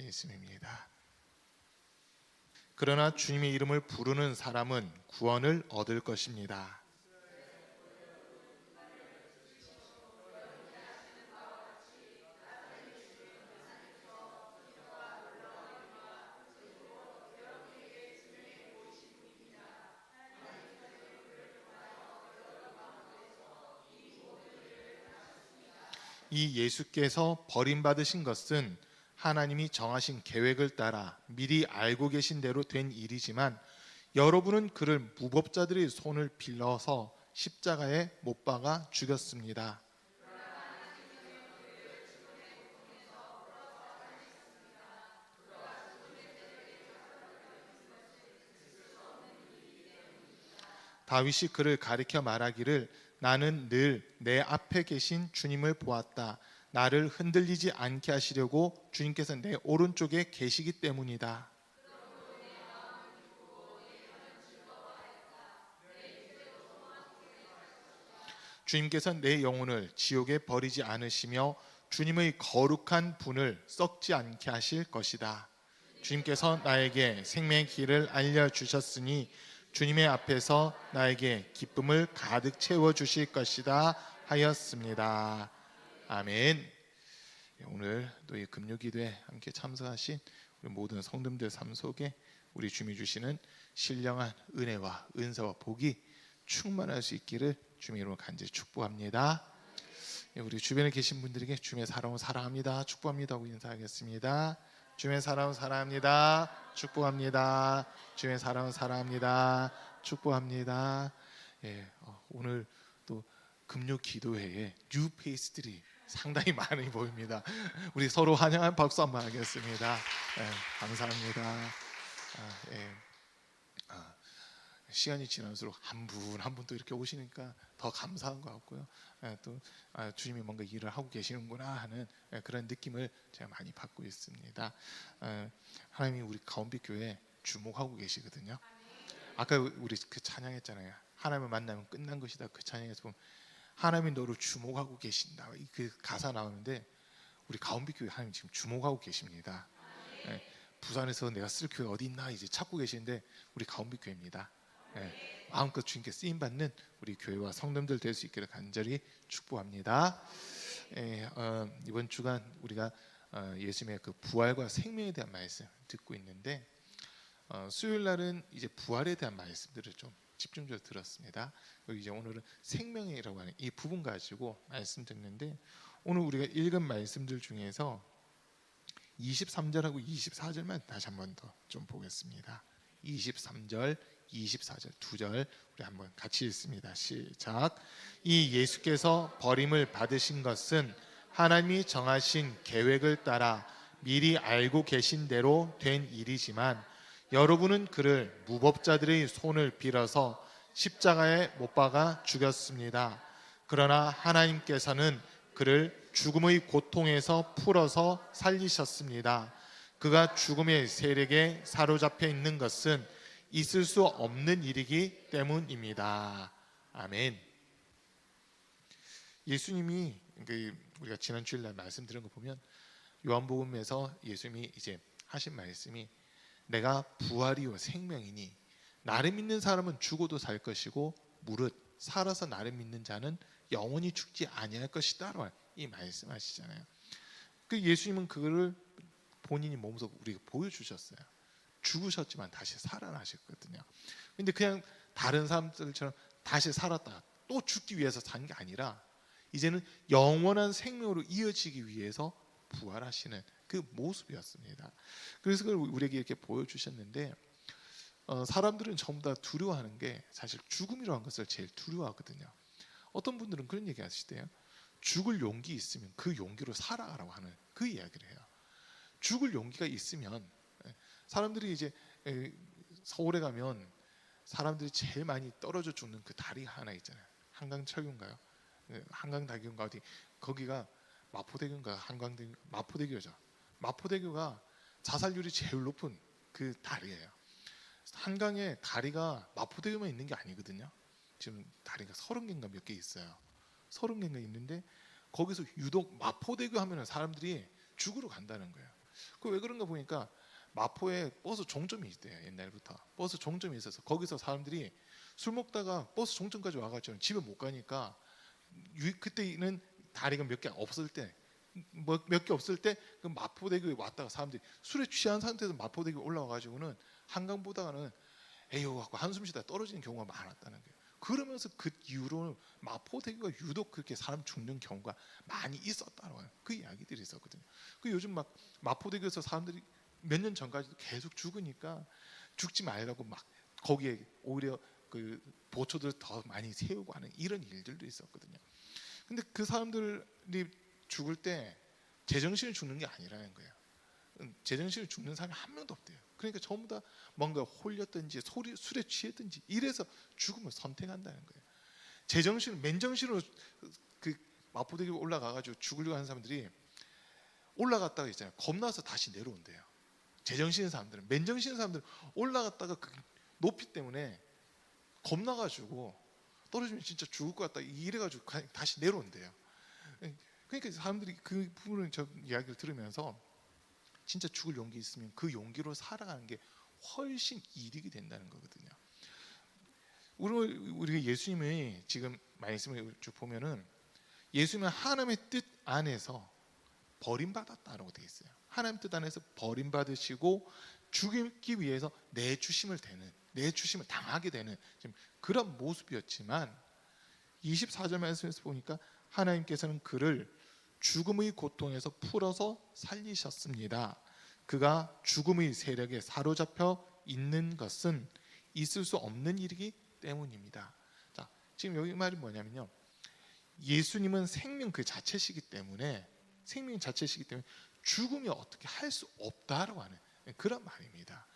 말씀입니다. 그러나 주님의 이름을 부르는 사람은 구원을 얻을 것입니다. 이 예수께서 버림받으신 것은 하나님이 정하신 계획을 따라 미리 알고 계신 대로 된 일이지만 여러분은 그를 무법자들의 손을 빌려서 십자가에 못 박아 죽였습니다. 다윗이 그를 가리켜 말하기를 나는 늘 내 앞에 계신 주님을 보았다. 나를 흔들리지 않게 하시려고 주님께서 내 오른쪽에 계시기 때문이다. 주님께서 내 영혼을 지옥에 버리지 않으시며 주님의 거룩한 분을 썩지 않게 하실 것이다. 주님께서 나에게 생명의 길을 알려주셨으니 주님의 앞에서 나에게 기쁨을 가득 채워주실 것이다 하였습니다. 아멘. 오늘 또 이 금요기도에 함께 참석하신 우리 모든 성도님들 삶 속에 우리 주님이 주시는 신령한 은혜와 은사와 복이 충만할 수 있기를 주님의 이름으로 간절히 축복합니다. 우리 주변에 계신 분들에게 주님의 사랑을 사랑합니다, 축복합니다 하고 인사하겠습니다. 주님의 사랑을 사랑합니다, 축복합니다. 주님의 사랑을 사랑합니다, 축복합니다. 오늘 또 금요 기도회에 뉴 페이스들이 상당히 많이 보입니다. 우리 서로 환영한 박수 한번 하겠습니다. 감사합니다. 시간이 지날수록 한 분 한 분 또 이렇게 오시니까 더 감사한 것 같고요. 또 주님이 뭔가 일을 하고 계시는구나 하는 그런 느낌을 제가 많이 받고 있습니다. 하나님이 우리 가온빛교회 주목하고 계시거든요. 아까 우리 그 찬양했잖아요. 하나님을 만나면 끝난 것이다. 그 찬양에서 보면 하나님이 너를 주목하고 계신다. 그 가사 나오는데 우리 가온빛교회 하나님 지금 주목하고 계십니다. 부산에서 내가 쓸 교회 어디 있나 이제 찾고 계시는데 우리 가온빛교회입니다. 마음껏 주님께 쓰임 받는 우리 교회와 성도들 될 수 있기를 간절히 축복합니다. 이번 주간 우리가 예수님의 그 부활과 생명에 대한 말씀 듣고 있는데 수요일 날은 이제 부활에 대한 말씀들을 좀 집중적으로 들었습니다. 그리고 이제 오늘은 생명이라고 하는 이 부분 가지고 말씀 듣는데 오늘 우리가 읽은 말씀들 중에서 23절하고 24절만 다시 한번 더 좀 보겠습니다. 23절, 24절 두 절 우리 한번 같이 읽습니다. 시작. 이 예수께서 버림을 받으신 것은 하나님이 정하신 계획을 따라 미리 알고 계신 대로 된 일이지만 여러분은 그를 무법자들의 손을 빌어서 십자가에 못 박아 죽였습니다. 그러나 하나님께서는 그를 죽음의 고통에서 풀어서 살리셨습니다. 그가 죽음의 세력에 사로잡혀 있는 것은 있을 수 없는 일이기 때문입니다. 아멘. 예수님이 우리가 지난 주일날 말씀드린 거 보면 요한복음에서 예수님이 이제 하신 말씀이 내가 부활이요 생명이니 나를 믿는 사람은 죽어도 살 것이고 무릇 살아서 나를 믿는 자는 영원히 죽지 아니할 것이다. 이 말씀하시잖아요. 그 예수님은 그거를 본인이 몸소 우리가 보여주셨어요. 죽으셨지만 다시 살아나셨거든요. 근데 그냥 다른 사람들처럼 다시 살았다 또 죽기 위해서 산 게 아니라 이제는 영원한 생명으로 이어지기 위해서 부활하시는 그 모습이었습니다. 그래서 그걸 우리에게 이렇게 보여주셨는데 사람들은 전부 다 두려워하는 게 사실 죽음이라는 것을 제일 두려워하거든요. 어떤 분들은 그런 얘기 하시대요. 죽을 용기 있으면 그 용기로 살아가라고 하는 그 이야기를 해요. 죽을 용기가 있으면 사람들이 이제 서울에 가면 사람들이 제일 많이 떨어져 죽는 그 다리 하나 있잖아요. 한강철교인가요? 한강다리인가 어디 거기가 마포대교인가 한강대교 마포대교죠. 마포대교가 자살률이 제일 높은 그 다리예요. 한강에 다리가 마포대교만 있는 게 아니거든요. 지금 다리가 30개인가 몇 개 있어요. 30개인가 있는데 거기서 유독 마포대교 하면 사람들이 죽으러 간다는 거예요. 그 왜 그런가 보니까 마포에 버스 종점이 있대요. 옛날부터 버스 종점이 있어서 거기서 사람들이 술 먹다가 버스 종점까지 와가지고 집에 못 가니까 그때는 다리가 몇 개 없을 때 몇 개 없을 때 그 마포대교에 왔다가 사람들이 술에 취한 상태에서 마포대교에 올라와가지고는 한강 보다가는 에휴 하고 한숨 쉬다 떨어지는 경우가 많았다는 거예요. 그러면서 그 이후로 마포대교가 유독 그렇게 사람 죽는 경우가 많이 있었다고 해요. 그 이야기들이 있었거든요. 그 요즘 막 마포대교에서 사람들이 몇 년 전까지도 계속 죽으니까 죽지 말라고 막 거기에 오히려 그 보초들 더 많이 세우고 하는 이런 일들도 있었거든요. 근데 그 사람들이 죽을 때 제정신이 죽는 게 아니라는 거예요. 제정신이 죽는 사람이 한 명도 없대요. 그러니까 전부 다 뭔가 홀렸든지 술에 취했든지 이래서 죽음을 선택한다는 거예요. 제정신, 맨정신으로 그 마포대교 올라가가지고 죽으려고 하는 사람들이 올라갔다가 있잖아요. 겁나서 다시 내려온대요. 제정신인 사람들은, 맨정신인 사람들은 올라갔다가 그 높이 때문에 겁나가지고 떨어지면 진짜 죽을 것 같다 이래가지고 다시 내려온대요. 그러니까 사람들이 그 부분을 저 이야기를 들으면서 진짜 죽을 용기 있으면 그 용기로 살아가는 게 훨씬 이득이 된다는 거거든요. 우리가 예수님의 지금 말씀을 쭉 보면은 예수님은 하나님의 뜻 안에서 버림받았다라고 되어 있어요. 하나님 뜻 안에서 버림받으시고 죽기 위해서 내주심을 당하게 되는 지금 그런 모습이었지만 24절 말씀에서 보니까 하나님께서는 그를 죽음의 고통에서 풀어서 살리셨습니다. 그가 죽음의 세력에 사로잡혀 있는 것은 있을 수 없는 일이기 때문입니다. 자, 지금 여기 말이 뭐냐면요. 예수님은 생명 그 자체시기 때문에 죽음이 어떻게 할 수 없다라고 하는 그런 말입니다.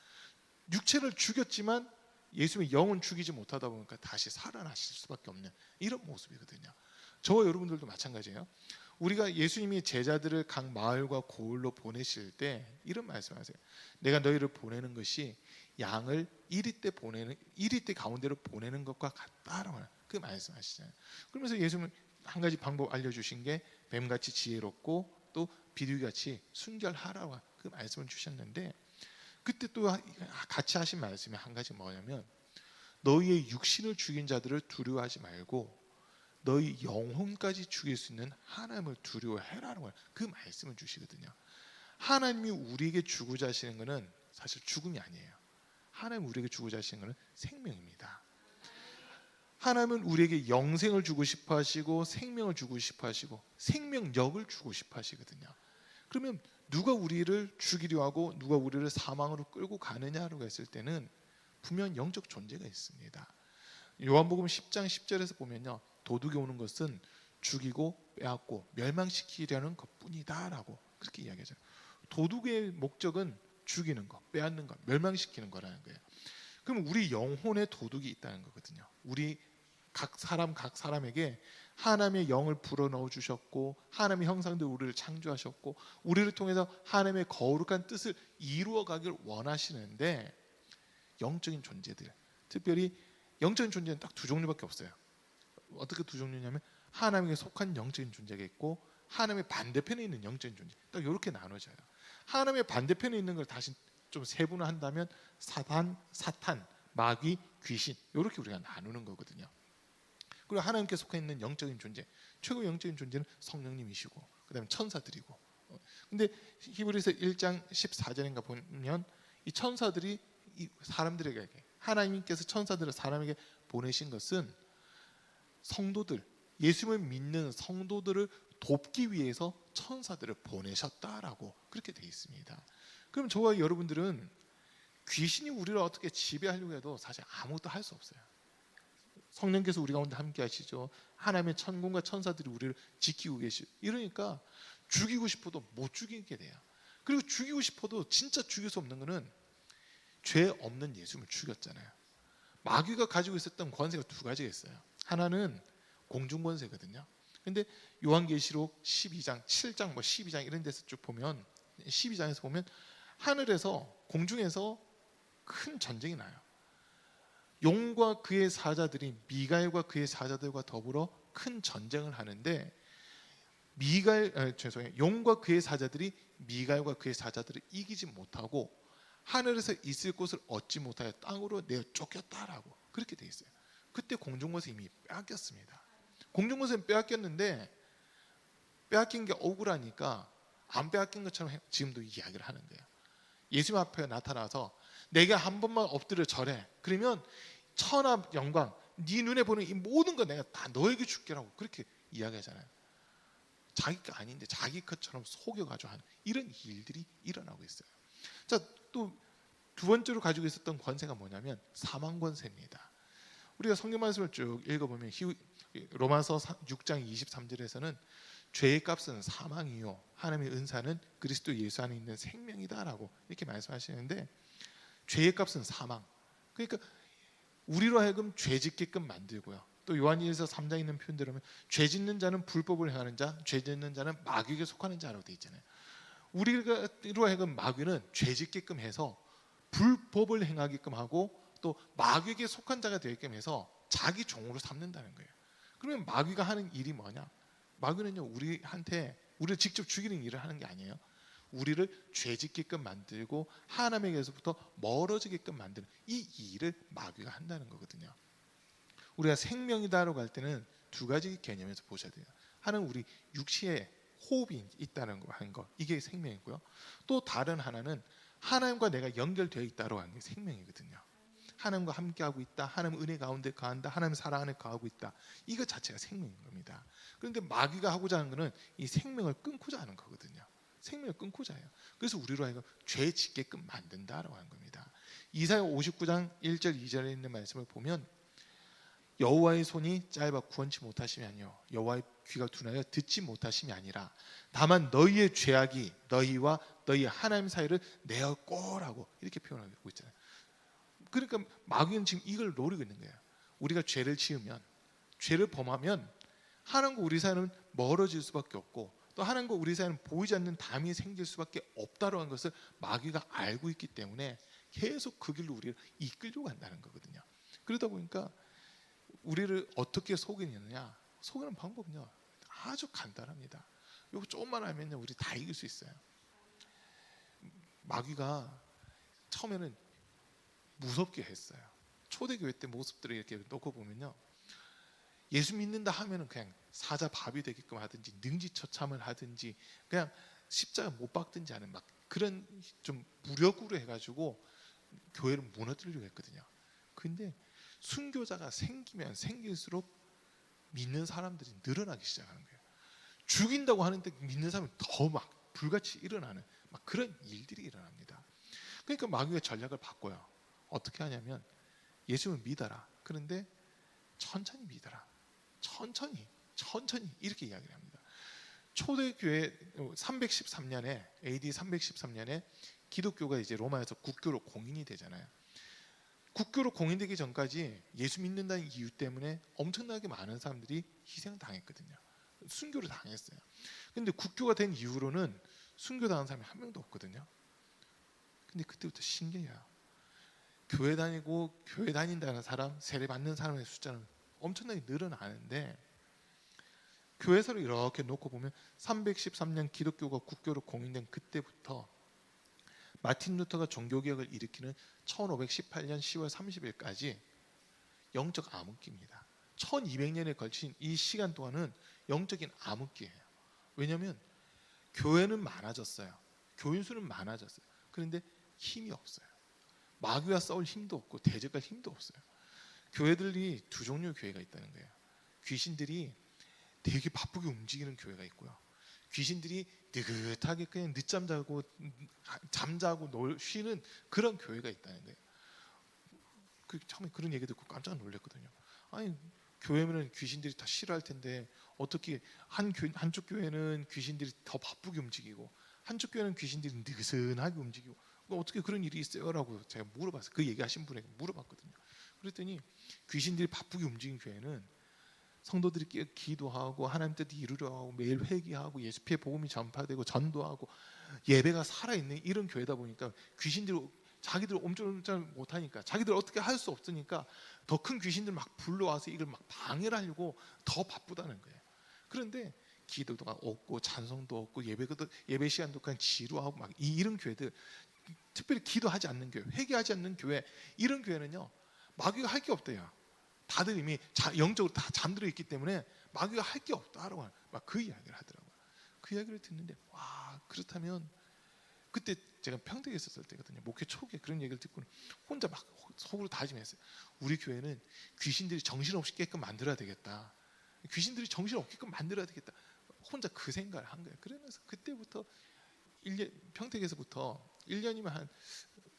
육체를 죽였지만 예수님의 영은 죽이지 못하다 보니까 다시 살아나실 수밖에 없는 이런 모습이거든요. 저와 여러분들도 마찬가지예요. 우리가 예수님이 제자들을 각 마을과 고을로 보내실 때 이런 말씀하세요. 내가 너희를 보내는 것이 양을 이리떼 가운데로 보내는 것과 같다라고 하는 그 말씀하시잖아요. 그러면서 예수님은 한 가지 방법 알려주신 게 뱀같이 지혜롭고 또 비둘기같이 순결하라고 그 말씀을 주셨는데, 그때 또 같이 하신 말씀이 한 가지 뭐냐면 너희의 육신을 죽인 자들을 두려워하지 말고 너희 영혼까지 죽일 수 있는 하나님을 두려워해라는 그 말씀을 주시거든요. 하나님이 우리에게 주고자 하시는 것은 사실 죽음이 아니에요. 하나님 우리에게 주고자 하시는 것은 생명입니다. 하나님은 우리에게 영생을 주고 싶어 하시고 생명을 주고 싶어 하시고 생명력을 주고 싶어 하시거든요. 그러면 누가 우리를 죽이려 하고 누가 우리를 사망으로 끌고 가느냐라고 했을 때는 분명 영적 존재가 있습니다. 요한복음 10장 10절에서 보면요. 도둑이 오는 것은 죽이고 빼앗고 멸망시키려는 것뿐이다라고 그렇게 이야기하죠. 도둑의 목적은 죽이는 것, 빼앗는 것, 멸망시키는 거라는 거예요. 그럼 우리 영혼에 도둑이 있다는 거거든요. 우리 각 사람에게 하나님의 영을 불어넣어 주셨고 하나님의 형상대로 우리를 창조하셨고 우리를 통해서 하나님의 거룩한 뜻을 이루어 가길 원하시는데 영적인 존재들, 특별히 영적인 존재는 딱 두 종류밖에 없어요. 어떻게 두 종류냐면 하나님께 속한 영적인 존재가 있고 하나님의 반대편에 있는 영적인 존재, 딱 이렇게 나눠져요. 하나님의 반대편에 있는 걸 다시 좀 세분화한다면 사탄, 마귀, 귀신 이렇게 우리가 나누는 거거든요. 그리고 하나님께 속해 있는 영적인 존재, 최고 영적인 존재는 성령님이시고 그다음에 천사들이고. 근데 히브리서 1장 14절인가 보면 이 천사들이 이 사람들에게 하나님께서 천사들을 사람에게 보내신 것은 성도들, 예수님을 믿는 성도들을 돕기 위해서 천사들을 보내셨다라고 그렇게 되어 있습니다. 그럼 저와 여러분들은 귀신이 우리를 어떻게 지배하려고 해도 사실 아무것도 할 수 없어요. 성령께서 우리 가운데 함께 하시죠. 하나님의 천군과 천사들이 우리를 지키고 계시죠. 이러니까 죽이고 싶어도 못 죽이게 돼요. 그리고 죽이고 싶어도 진짜 죽일 수 없는 것은 죄 없는 예수님을 죽였잖아요. 마귀가 가지고 있었던 권세가 두 가지가 있어요. 하나는 공중권세거든요. 근데 요한계시록 12장, 7장, 12장 이런 데서 쭉 보면 12장에서 보면 하늘에서 공중에서 큰 전쟁이 나요. 용과 그의 사자들이 미가엘과 그의 사자들과 더불어 큰 전쟁을 하는데 용과 그의 사자들이 미갈과 그의 사자들을 이기지 못하고 하늘에서 있을 곳을 얻지 못하여 땅으로 내어 쫓겼다라고 그렇게 돼 있어요. 그때 공중권세 이미 빼앗겼습니다. 공중권세는 빼앗겼는데 빼앗긴 게 억울하니까 안 빼앗긴 것처럼 지금도 이야기를 하는 거예요. 예수님 앞에 나타나서 내가 한 번만 엎드려 절해. 그러면 천하 영광, 네 눈에 보는 이 모든 거 내가 다 너에게 줄게라고 그렇게 이야기하잖아요. 자기가 아닌데 자기 것처럼 속여가지고 하는 이런 일들이 일어나고 있어요. 자, 또 두 번째로 가지고 있었던 권세가 뭐냐면 사망 권세입니다. 우리가 성경 말씀을 쭉 읽어보면 로마서 6장 23절에서는 죄의 값은 사망이요 하나님의 은사는 그리스도 예수 안에 있는 생명이다라고 이렇게 말씀하시는데, 죄의 값은 사망. 그러니까 우리로 하여금 죄 짓게끔 만들고요. 또 요한일서 3장에 있는 표현대로 하면 죄 짓는 자는 불법을 행하는 자, 죄 짓는 자는 마귀에게 속하는 자라고 되어 있잖아요. 우리로 하여금 마귀는 죄 짓게끔 해서 불법을 행하게끔 하고 또 마귀에게 속한 자가 되게끔 해서 자기 종으로 삼는다는 거예요. 그러면 마귀가 하는 일이 뭐냐? 마귀는요, 우리를 직접 죽이는 일을 하는 게 아니에요. 우리를 죄 짓게끔 만들고 하나님에게서부터 멀어지게끔 만드는 이 일을 마귀가 한다는 거거든요. 우리가 생명이다라고 할 때는 두 가지 개념에서 보셔야 돼요. 하나는 우리 육체에 호흡이 있다는 거 하는 거, 이게 생명이고요. 또 다른 하나는 하나님과 내가 연결되어 있다라고 하는 게 생명이거든요. 하나님과 함께하고 있다, 하나님 은혜 가운데 거한다, 하나님 사랑 안에 거하고 있다, 이거 자체가 생명인 겁니다. 그런데 마귀가 하고자 하는 것은 이 생명을 끊고자 하는 거거든요. 생명을 끊고자 해요. 그래서 우리로 하여금 죄 짓게끔 만든다라고 하는 겁니다. 이사야 59장 1절 2절에 있는 말씀을 보면 여호와의 손이 짧아 구원치 못하심이 아니요 여호와의 귀가 둔하여 듣지 못하심이 아니라 다만 너희의 죄악이 너희와 너희 하나님 사이를 내었고라고 이렇게 표현하고 있잖아요. 그러니까 마귀는 지금 이걸 노리고 있는 거예요. 우리가 죄를 지으면, 죄를 범하면 하나님과 우리 사이는 멀어질 수밖에 없고 또 하나님과 우리 사이는 보이지 않는 담이 생길 수밖에 없다라는 것을 마귀가 알고 있기 때문에 계속 그 길로 우리를 이끌려고 한다는 거거든요. 그러다 보니까 우리를 어떻게 속이느냐, 속이는 방법은요 아주 간단합니다. 이거 조금만 알면요 우리 다 이길 수 있어요. 마귀가 처음에는 무섭게 했어요. 초대교회 때 모습들을 이렇게 놓고 보면요, 예수 믿는다 하면은 그냥 사자 밥이 되게끔 하든지 능지처참을 하든지 그냥 십자가 못 박든지 하는 막 그런 좀 무력으로 해가지고 교회를 무너뜨리려고 했거든요. 근데 순교자가 생기면 생길수록 믿는 사람들이 늘어나기 시작하는 거예요. 죽인다고 하는데 믿는 사람이 더 막 불같이 일어나는 막 그런 일들이 일어납니다. 그러니까 마귀가 전략을 바꿔요. 어떻게 하냐면 예수를 믿어라. 그런데 천천히 믿어라. 천천히 이렇게 이야기를 합니다. 초대교회 313년에 AD 313년에 기독교가 이제 로마에서 국교로 공인이 되잖아요. 국교로 공인되기 전까지 예수 믿는다는 이유 때문에 엄청나게 많은 사람들이 희생당했거든요. 순교를 당했어요. 근데 국교가 된 이후로는 순교당한 사람이 한 명도 없거든요. 근데 그때부터 신기해요. 교회 다니고 교회 다닌다는 사람, 세례 받는 사람의 숫자는 엄청나게 늘어나는데 교회서를 이렇게 놓고 보면 313년 기독교가 국교로 공인된 그때부터 마틴 루터가 종교개혁을 일으키는 1518년 10월 30일까지 영적 암흑기입니다. 1200년에 걸친 이 시간 동안은 영적인 암흑기예요. 왜냐하면 교회는 많아졌어요. 교인 수는 많아졌어요. 그런데 힘이 없어요. 마귀와 싸울 힘도 없고 대적할 힘도 없어요. 교회들이 두 종류의 교회가 있다는 거예요. 귀신들이 되게 바쁘게 움직이는 교회가 있고요. 귀신들이 느긋하게 그냥 늦잠 자고 잠자고 쉬는 그런 교회가 있다는 거예요. 처음에 그런 얘기 듣고 깜짝 놀랐거든요. 아니 교회면 귀신들이 다 싫어할 텐데 어떻게 한쪽 교회는 귀신들이 더 바쁘게 움직이고 한쪽 교회는 귀신들이 느슨하게 움직이고 어떻게 그런 일이 있어요? 라고 제가 물어봤어요. 그 얘기하신 분에게 물어봤거든요. 그랬더니 귀신들이 바쁘게 움직이는 교회는 성도들이 기도하고 하나님 뜻 이루려 하고 매일 회개하고 예수의 복음이 전파되고 전도하고 예배가 살아있는 이런 교회다 보니까 귀신들이 자기들 엄청 못하니까 자기들 어떻게 할 수 없으니까 더 큰 귀신들 막 불러와서 이걸 막 방해를 하려고 더 바쁘다는 거예요. 그런데 기도가 없고 찬송도 없고 예배 시간도 그냥 지루하고 막 이런 교회들, 특별히 기도하지 않는 교회, 회개하지 않는 교회, 이런 교회는요 마귀가 할 게 없대요. 다들 이미 영적으로 다 잠들어 있기 때문에 마귀가 할 게 없다라고 막 그 이야기를 하더라고요. 그 이야기를 듣는데 와, 그렇다면 그때 제가 평택에 있었을 때거든요. 목회 초기에 그런 얘기를 듣고 혼자 막 속으로 다짐했어요. 우리 교회는 귀신들이 정신없이 깨끔 만들어야 되겠다. 귀신들이 정신없게끔 만들어야 되겠다. 혼자 그 생각을 한 거예요. 그러면서 그때부터 평택에서부터 1년이면 한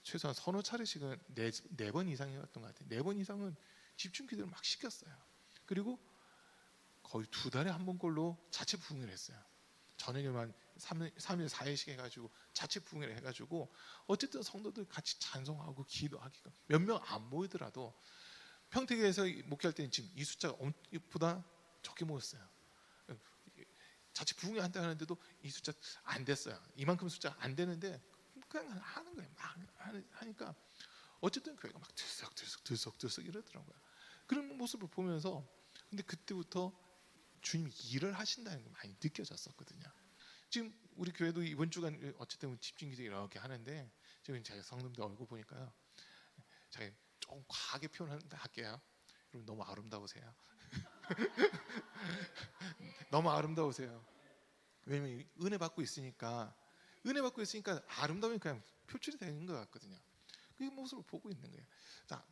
최소한 서너 차례씩은 네 번 이상 해왔던 것 같아요. 4번 이상은 집중 기도를 막 시켰어요. 그리고 거의 2달에 한 번꼴로 자체 부흥을 했어요. 저녁에만 3일 4일씩 해가지고 자체 부흥을 해가지고 어쨌든 성도들 같이 찬송하고 기도하기가 몇 명 안 모이더라도 평택에서 목회할 때는 지금 이 숫자가 보다 적게 모였어요. 자체 부흥이 한다 하는데도 이 숫자 안 됐어요. 이만큼 숫자 안 되는데 그냥 하는 거예요. 막 하니까 어쨌든 교회가 막 들썩들썩 이러더라고요. 그런 모습을 보면서 근데 그때부터 주님이 일을 하신다는 게 많이 느껴졌었거든요. 지금 우리 교회도 이번 주간 어쨌든 집중기도 이렇게 하는데 지금 제가 성도들 얼굴 보니까요, 제가 조금 과하게 표현할게요. 여러분 너무 아름다우세요. 너무 아름다우세요. 왜냐면 은혜 받고 있으니까 아름다움이 그냥 표출이 되는 것 같거든요. 그 모습을 보고 있는 거예요. 자,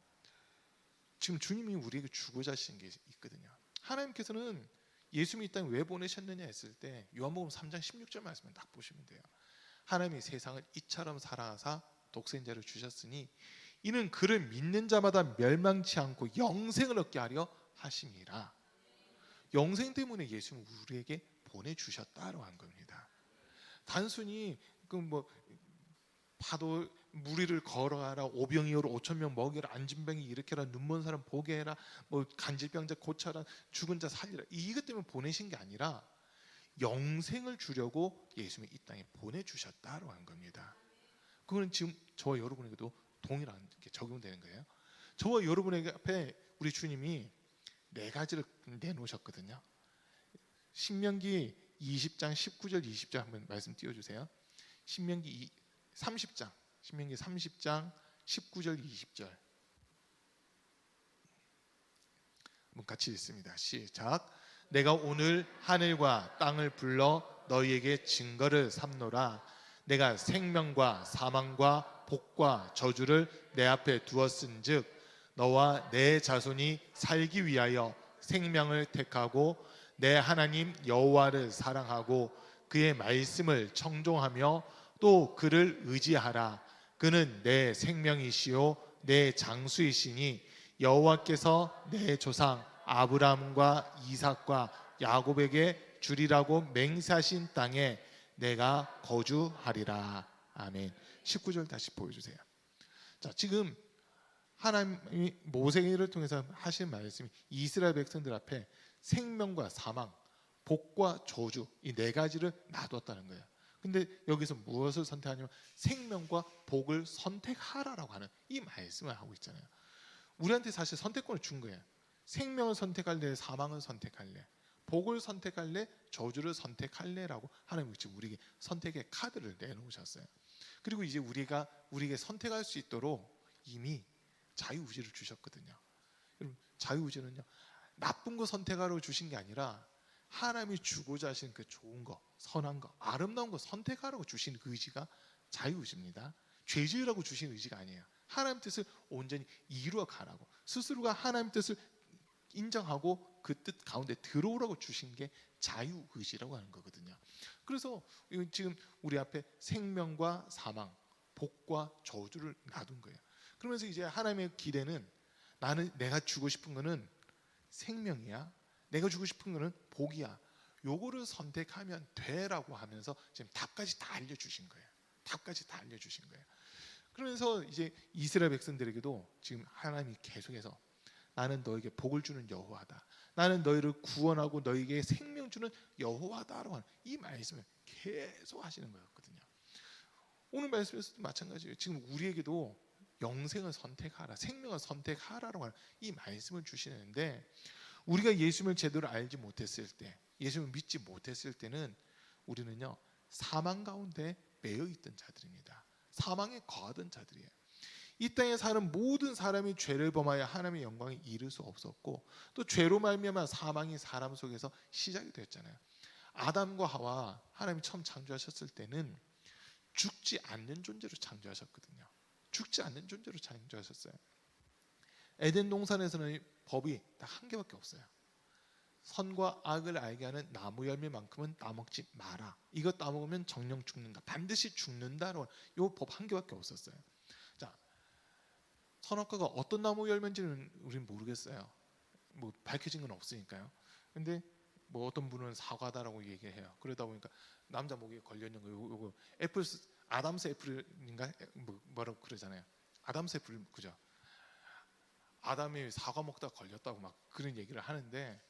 지금 주님이 우리에게 주고자 하시는 게 있거든요. 하나님께서는 예수님이 이 땅에 왜 보내셨느냐 했을 때 요한복음 3장 16절 말씀을 딱 보시면 돼요. 하나님이 세상을 이처럼 사랑하사 독생자를 주셨으니 이는 그를 믿는 자마다 멸망치 않고 영생을 얻게 하려 하심이라. 영생 때문에 예수님은 우리에게 보내주셨다고 한 겁니다. 단순히 그 파도 무리를 걸어가라, 오병이어로 5,000명 먹여라, 안진병이 일으켜라, 눈먼 사람 보게 해라, 간질병자 고쳐라, 죽은 자 살리라, 이것 때문에 보내신 게 아니라 영생을 주려고 예수님이 이 땅에 보내주셨다고 한 겁니다. 그거는 지금 저와 여러분에게도 동일한 게 적용되는 거예요. 저와 여러분에게 앞에 우리 주님이 4가지를 내놓으셨거든요. 신명기 20장 19절 20절 한번 말씀 띄워주세요. 신명기 30장 19절 20절 한번 같이 읽습니다. 시작. 내가 오늘 하늘과 땅을 불러 너희에게 증거를 삼노라. 내가 생명과 사망과 복과 저주를 내 앞에 두었은즉 너와 내 자손이 살기 위하여 생명을 택하고 내 하나님 여호와를 사랑하고 그의 말씀을 청종하며 또 그를 의지하라. 그는 내 생명이시요 내 장수이시니 여호와께서 내 조상 아브라함과 이삭과 야곱에게 주리라고 맹세하신 땅에 내가 거주하리라. 아멘. 19절 다시 보여주세요. 자, 지금 하나님이 모세를 통해서 하신 말씀이 이스라엘 백성들 앞에 생명과 사망, 복과 저주 이 4가지를 놔뒀다는 거예요. 근데 여기서 무엇을 선택하냐면 생명과 복을 선택하라라고 하는 이 말씀을 하고 있잖아요. 우리한테 사실 선택권을 준 거예요. 생명을 선택할래, 사망을 선택할래, 복을 선택할래, 저주를 선택할래라고 하나님이 지금 우리에게 선택의 카드를 내놓으셨어요. 그리고 이제 우리에게 선택할 수 있도록 이미 자유의지를 주셨거든요. 여러분, 자유의지는요, 나쁜 거 선택하러 주신 게 아니라 하나님이 주고자 하신 그 좋은 거, 선한 거, 아름다운 거 선택하라고 주신 그 의지가 자유의지입니다. 죄지으라고 주신 의지가 아니에요. 하나님 뜻을 온전히 이루어 가라고, 스스로가 하나님 뜻을 인정하고 그 뜻 가운데 들어오라고 주신 게 자유의지라고 하는 거거든요. 그래서 지금 우리 앞에 생명과 사망, 복과 저주를 놔둔 거예요. 그러면서 이제 하나님의 기대는 내가 주고 싶은 거는 생명이야, 내가 주고 싶은 거는 복이야, 요거를 선택하면 돼라고 하면서 지금 답까지 다 알려주신 거예요. 답까지 다 알려주신 거예요. 그러면서 이제 이스라엘 백성들에게도 지금 하나님이 계속해서 나는 너에게 복을 주는 여호와다, 나는 너희를 구원하고 너에게 생명 주는 여호와다라고 하는 이 말씀을 계속 하시는 거였거든요. 오늘 말씀에서도 마찬가지예요. 지금 우리에게도 영생을 선택하라, 생명을 선택하라라고 하는 이 말씀을 주시는데 우리가 예수님을 제대로 알지 못했을 때, 예수님을 믿지 못했을 때는 우리는요 사망 가운데 매여 있던 자들입니다. 사망에 거하던 자들이에요. 이 땅에 사는 모든 사람이 죄를 범하여 하나님의 영광에 이를 수 없었고, 또 죄로 말미암아 사망이 사람 속에서 시작이 됐잖아요. 아담과 하와 하나님이 처음 창조하셨을 때는 죽지 않는 존재로 창조하셨거든요. 죽지 않는 존재로 창조하셨어요. 에덴 동산에서는 법이 딱 한 개밖에 없어요. 선과 악을 알게 하는 나무 열매만큼은 따먹지 마라. 이거 따먹으면 정령 죽는다. 반드시 죽는다로 이 법 한 개밖에 없었어요. 자, 선악과가 어떤 나무 열매인지는 우리는 모르겠어요. 뭐 밝혀진 건 없으니까요. 근데 뭐 어떤 분은 사과다라고 얘기해요. 그러다 보니까 남자 목에 걸려 있는 거 요거 애플 아담스 애플인가 뭐라고 그러잖아요. 아담스 애플 그죠? 아담이 사과 먹다가 걸렸다고 막 그런 얘기를 하는데,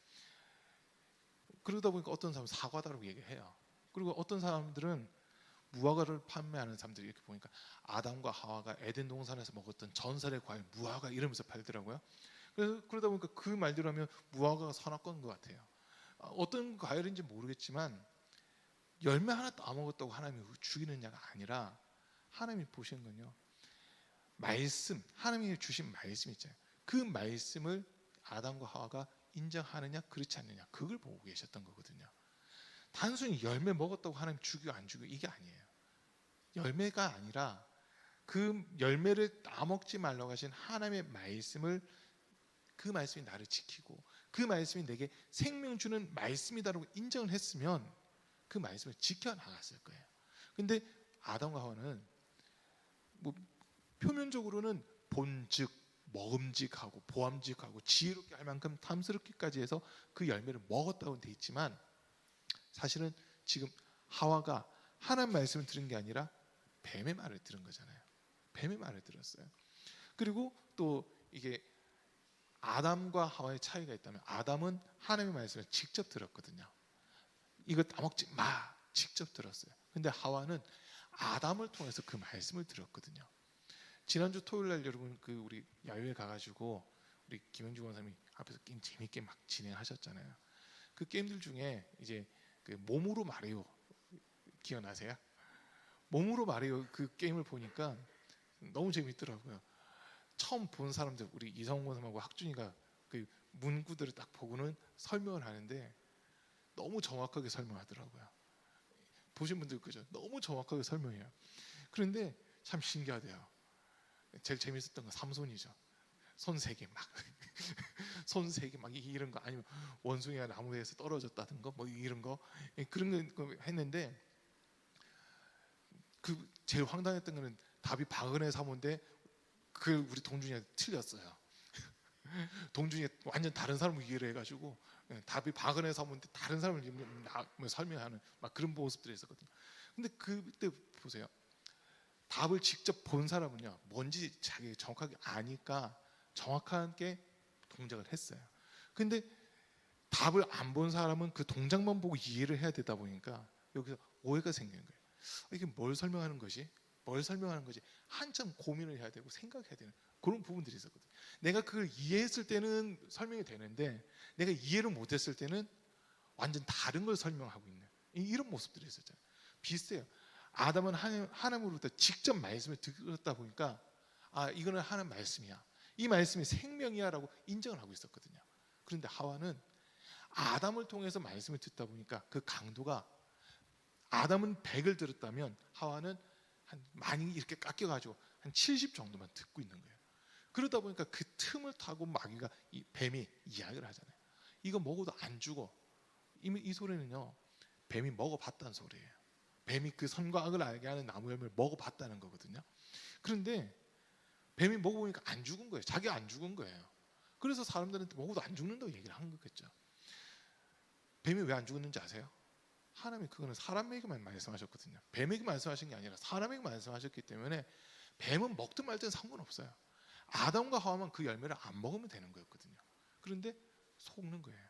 그러다 보니까 어떤 사람은 사과다라고 얘기해요. 그리고 어떤 사람들은 무화과를 판매하는 사람들이 이렇게 보니까 아담과 하와가 에덴 동산에서 먹었던 전설의 과일 무화과 이러면서 팔더라고요. 그래서 그러다 보니까 그 말대로 하면 무화과가 선악과인 것 같아요. 어떤 과일인지 모르겠지만 열매 하나 따먹었다고 하나님이 죽이느냐가 아니라, 하나님이 보시는 건요 말씀, 하나님이 주신 말씀 있잖아요. 그 말씀을 아담과 하와가 인정하느냐 그렇지 않느냐, 그걸 보고 계셨던 거거든요. 단순히 열매 먹었다고 하나님 죽여 안 죽여 이게 아니에요. 열매가 아니라 그 열매를 따먹지 말라고 하신 하나님의 말씀을, 그 말씀이 나를 지키고 그 말씀이 내게 생명 주는 말씀이다라고 인정을 했으면 그 말씀을 지켜나갔을 거예요. 근데 아담과 하와는 뭐 표면적으로는 본즉 먹음직하고 보암직하고 지혜롭게 할 만큼 탐스럽기까지 해서 그 열매를 먹었다고 돼 있지만, 사실은 지금 하와가 하나님 말씀을 들은 게 아니라 뱀의 말을 들은 거잖아요. 뱀의 말을 들었어요. 그리고 또 이게 아담과 하와의 차이가 있다면, 아담은 하나님의 말씀을 직접 들었거든요. 이거 따먹지 마 직접 들었어요. 근데 하와는 아담을 통해서 그 말씀을 들었거든요. 지난주 토요일 날 여러분 그 우리 야유회 가가지고 우리 김영주 원사님이 앞에서 게임 재밌게 막 진행하셨잖아요. 그 게임들 중에 이제 그 몸으로 말해요 기억나세요? 몸으로 말해요 그 게임을 보니까 너무 재밌더라고요. 처음 본 사람들, 우리 이성훈 원사님하고 학준이가 그 문구들을 딱 보고는 설명을 하는데 너무 정확하게 설명하더라고요. 보신 분들 그죠? 너무 정확하게 설명해요. 그런데 참 신기하대요. 제일 재밌었던 건 삼손이죠. 손 세 개 막 손 세 개 막 이런 거, 아니면 원숭이가 나무에서 떨어졌다든 거 뭐 이런 거 그런 거 했는데, 그 제일 황당했던 거는 답이 박은혜 사모인데 그 우리 동준이한테 틀렸어요. 동준이가 완전 다른 사람을 이해를 해가지고 답이 박은혜 사모인데 다른 사람을 설명하는 막 그런 모습들이 있었거든요. 근데 그때 보세요. 답을 직접 본 사람은요 뭔지 자기 정확하게 아니까 정확하게 동작을 했어요. 근데 답을 안 본 사람은 그 동작만 보고 이해를 해야 되다 보니까 여기서 오해가 생기는 거예요. 이게 뭘 설명하는 것이? 뭘 설명하는 거지? 한참 고민을 해야 되고 생각해야 되는 그런 부분들이 있었거든요. 내가 그걸 이해했을 때는 설명이 되는데 내가 이해를 못했을 때는 완전 다른 걸 설명하고 있는 이런 모습들이 있었잖아요. 비슷해요. 아담은 하나님으로부터 직접 말씀을 들었다 보니까 아 이거는 하나님 말씀이야, 이 말씀이 생명이야 라고 인정을 하고 있었거든요. 그런데 하와는 아담을 통해서 말씀을 듣다 보니까 그 강도가, 아담은 100을 들었다면 하와는 한 많이 이렇게 깎여가지고 한 70 정도만 듣고 있는 거예요. 그러다 보니까 그 틈을 타고 마귀가, 이 뱀이 이야기를 하잖아요. 이거 먹어도 안 죽어. 이 소리는요 뱀이 먹어봤다는 소리예요. 뱀이 그 선과 악을 알게 하는 나무 열매를 먹어봤다는 거거든요. 그런데 뱀이 먹어보니까 안 죽은 거예요. 자기가 안 죽은 거예요. 그래서 사람들한테 먹어도 안 죽는다고 얘기를 한 거겠죠. 뱀이 왜 안 죽었는지 아세요? 하나님이 그거는 사람에게만 말씀하셨거든요. 뱀에게 말씀하신 게 아니라 사람에게 말씀하셨기 때문에 뱀은 먹든 말든 상관없어요. 아담과 하와만 그 열매를 안 먹으면 되는 거였거든요. 그런데 속는 거예요.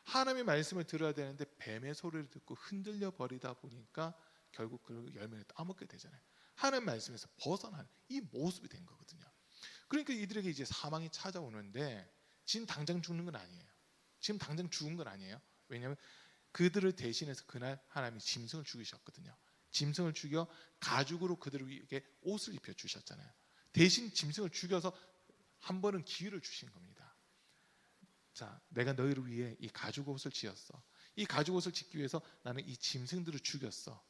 하나님의 말씀을 들어야 되는데 뱀의 소리를 듣고 흔들려 버리다 보니까 결국 그 열매를 따먹게 되잖아요. 하나님 말씀에서 벗어난 이 모습이 된 거거든요. 그러니까 이들에게 이제 사망이 찾아오는데 지금 당장 죽는 건 아니에요. 지금 당장 죽은 건 아니에요. 왜냐하면 그들을 대신해서 그날 하나님이 짐승을 죽이셨거든요. 짐승을 죽여 가죽으로 그들에게 옷을 입혀 주셨잖아요. 대신 짐승을 죽여서 한 번은 기회를 주신 겁니다. 자, 내가 너희를 위해 이 가죽 옷을 지었어. 이 가죽 옷을 짓기 위해서 나는 이 짐승들을 죽였어.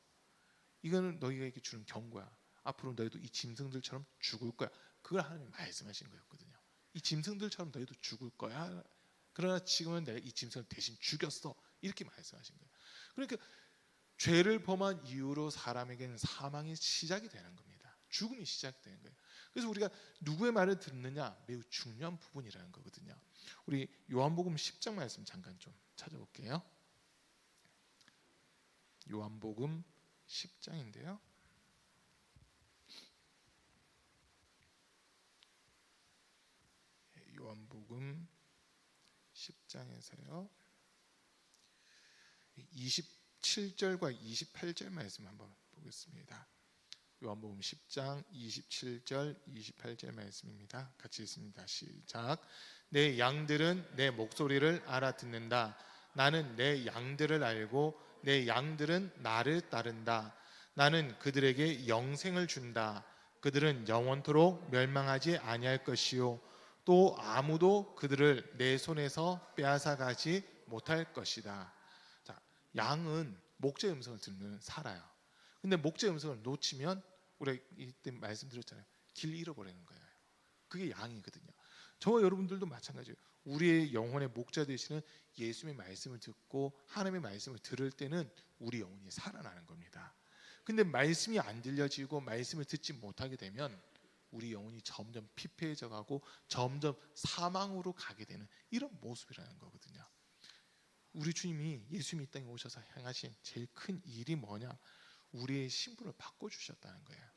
이거는 너희에게 주는 경고야. 앞으로 너희도 이 짐승들처럼 죽을 거야. 그걸 하나님이 말씀하신 거였거든요. 이 짐승들처럼 너희도 죽을 거야. 그러나 지금은 내가 이 짐승을 대신 죽였어. 이렇게 말씀하신 거예요. 그러니까 죄를 범한 이후로 사람에게는 사망이 시작이 되는 겁니다. 죽음이 시작되는 거예요. 그래서 우리가 누구의 말을 듣느냐 매우 중요한 부분이라는 거거든요. 우리 요한복음 10장 말씀 잠깐 좀 찾아볼게요. 요한복음 10장인데요. 요한복음 10장에서요. 27절과 28절 말씀 한번 보겠습니다. 요한복음 10장 27절 28절 말씀입니다. 같이 읽습니다. 시작. 내 양들은 내 목소리를 알아듣는다. 나는 내 양들을 알고 내 양들은 나를 따른다. 나는 그들에게 영생을 준다. 그들은 영원토록 멸망하지 아니할 것이요 또 아무도 그들을 내 손에서 빼앗아가지 못할 것이다. 자, 양은 목자의 음성을 들으면 살아요. 근데 목자의 음성을 놓치면 우리가 이때 말씀드렸잖아요. 길 잃어버리는 거예요. 그게 양이거든요. 저와 여러분들도 마찬가지예요. 우리의 영혼의 목자 되시는 예수님의 말씀을 듣고 하나님의 말씀을 들을 때는 우리 영혼이 살아나는 겁니다. 근데 말씀이 안 들려지고 말씀을 듣지 못하게 되면 우리 영혼이 점점 피폐해져 가고 점점 사망으로 가게 되는 이런 모습이라는 거거든요. 우리 주님이 예수님이 이 땅에 오셔서 행하신 제일 큰 일이 뭐냐? 우리의 신분을 바꿔주셨다는 거예요.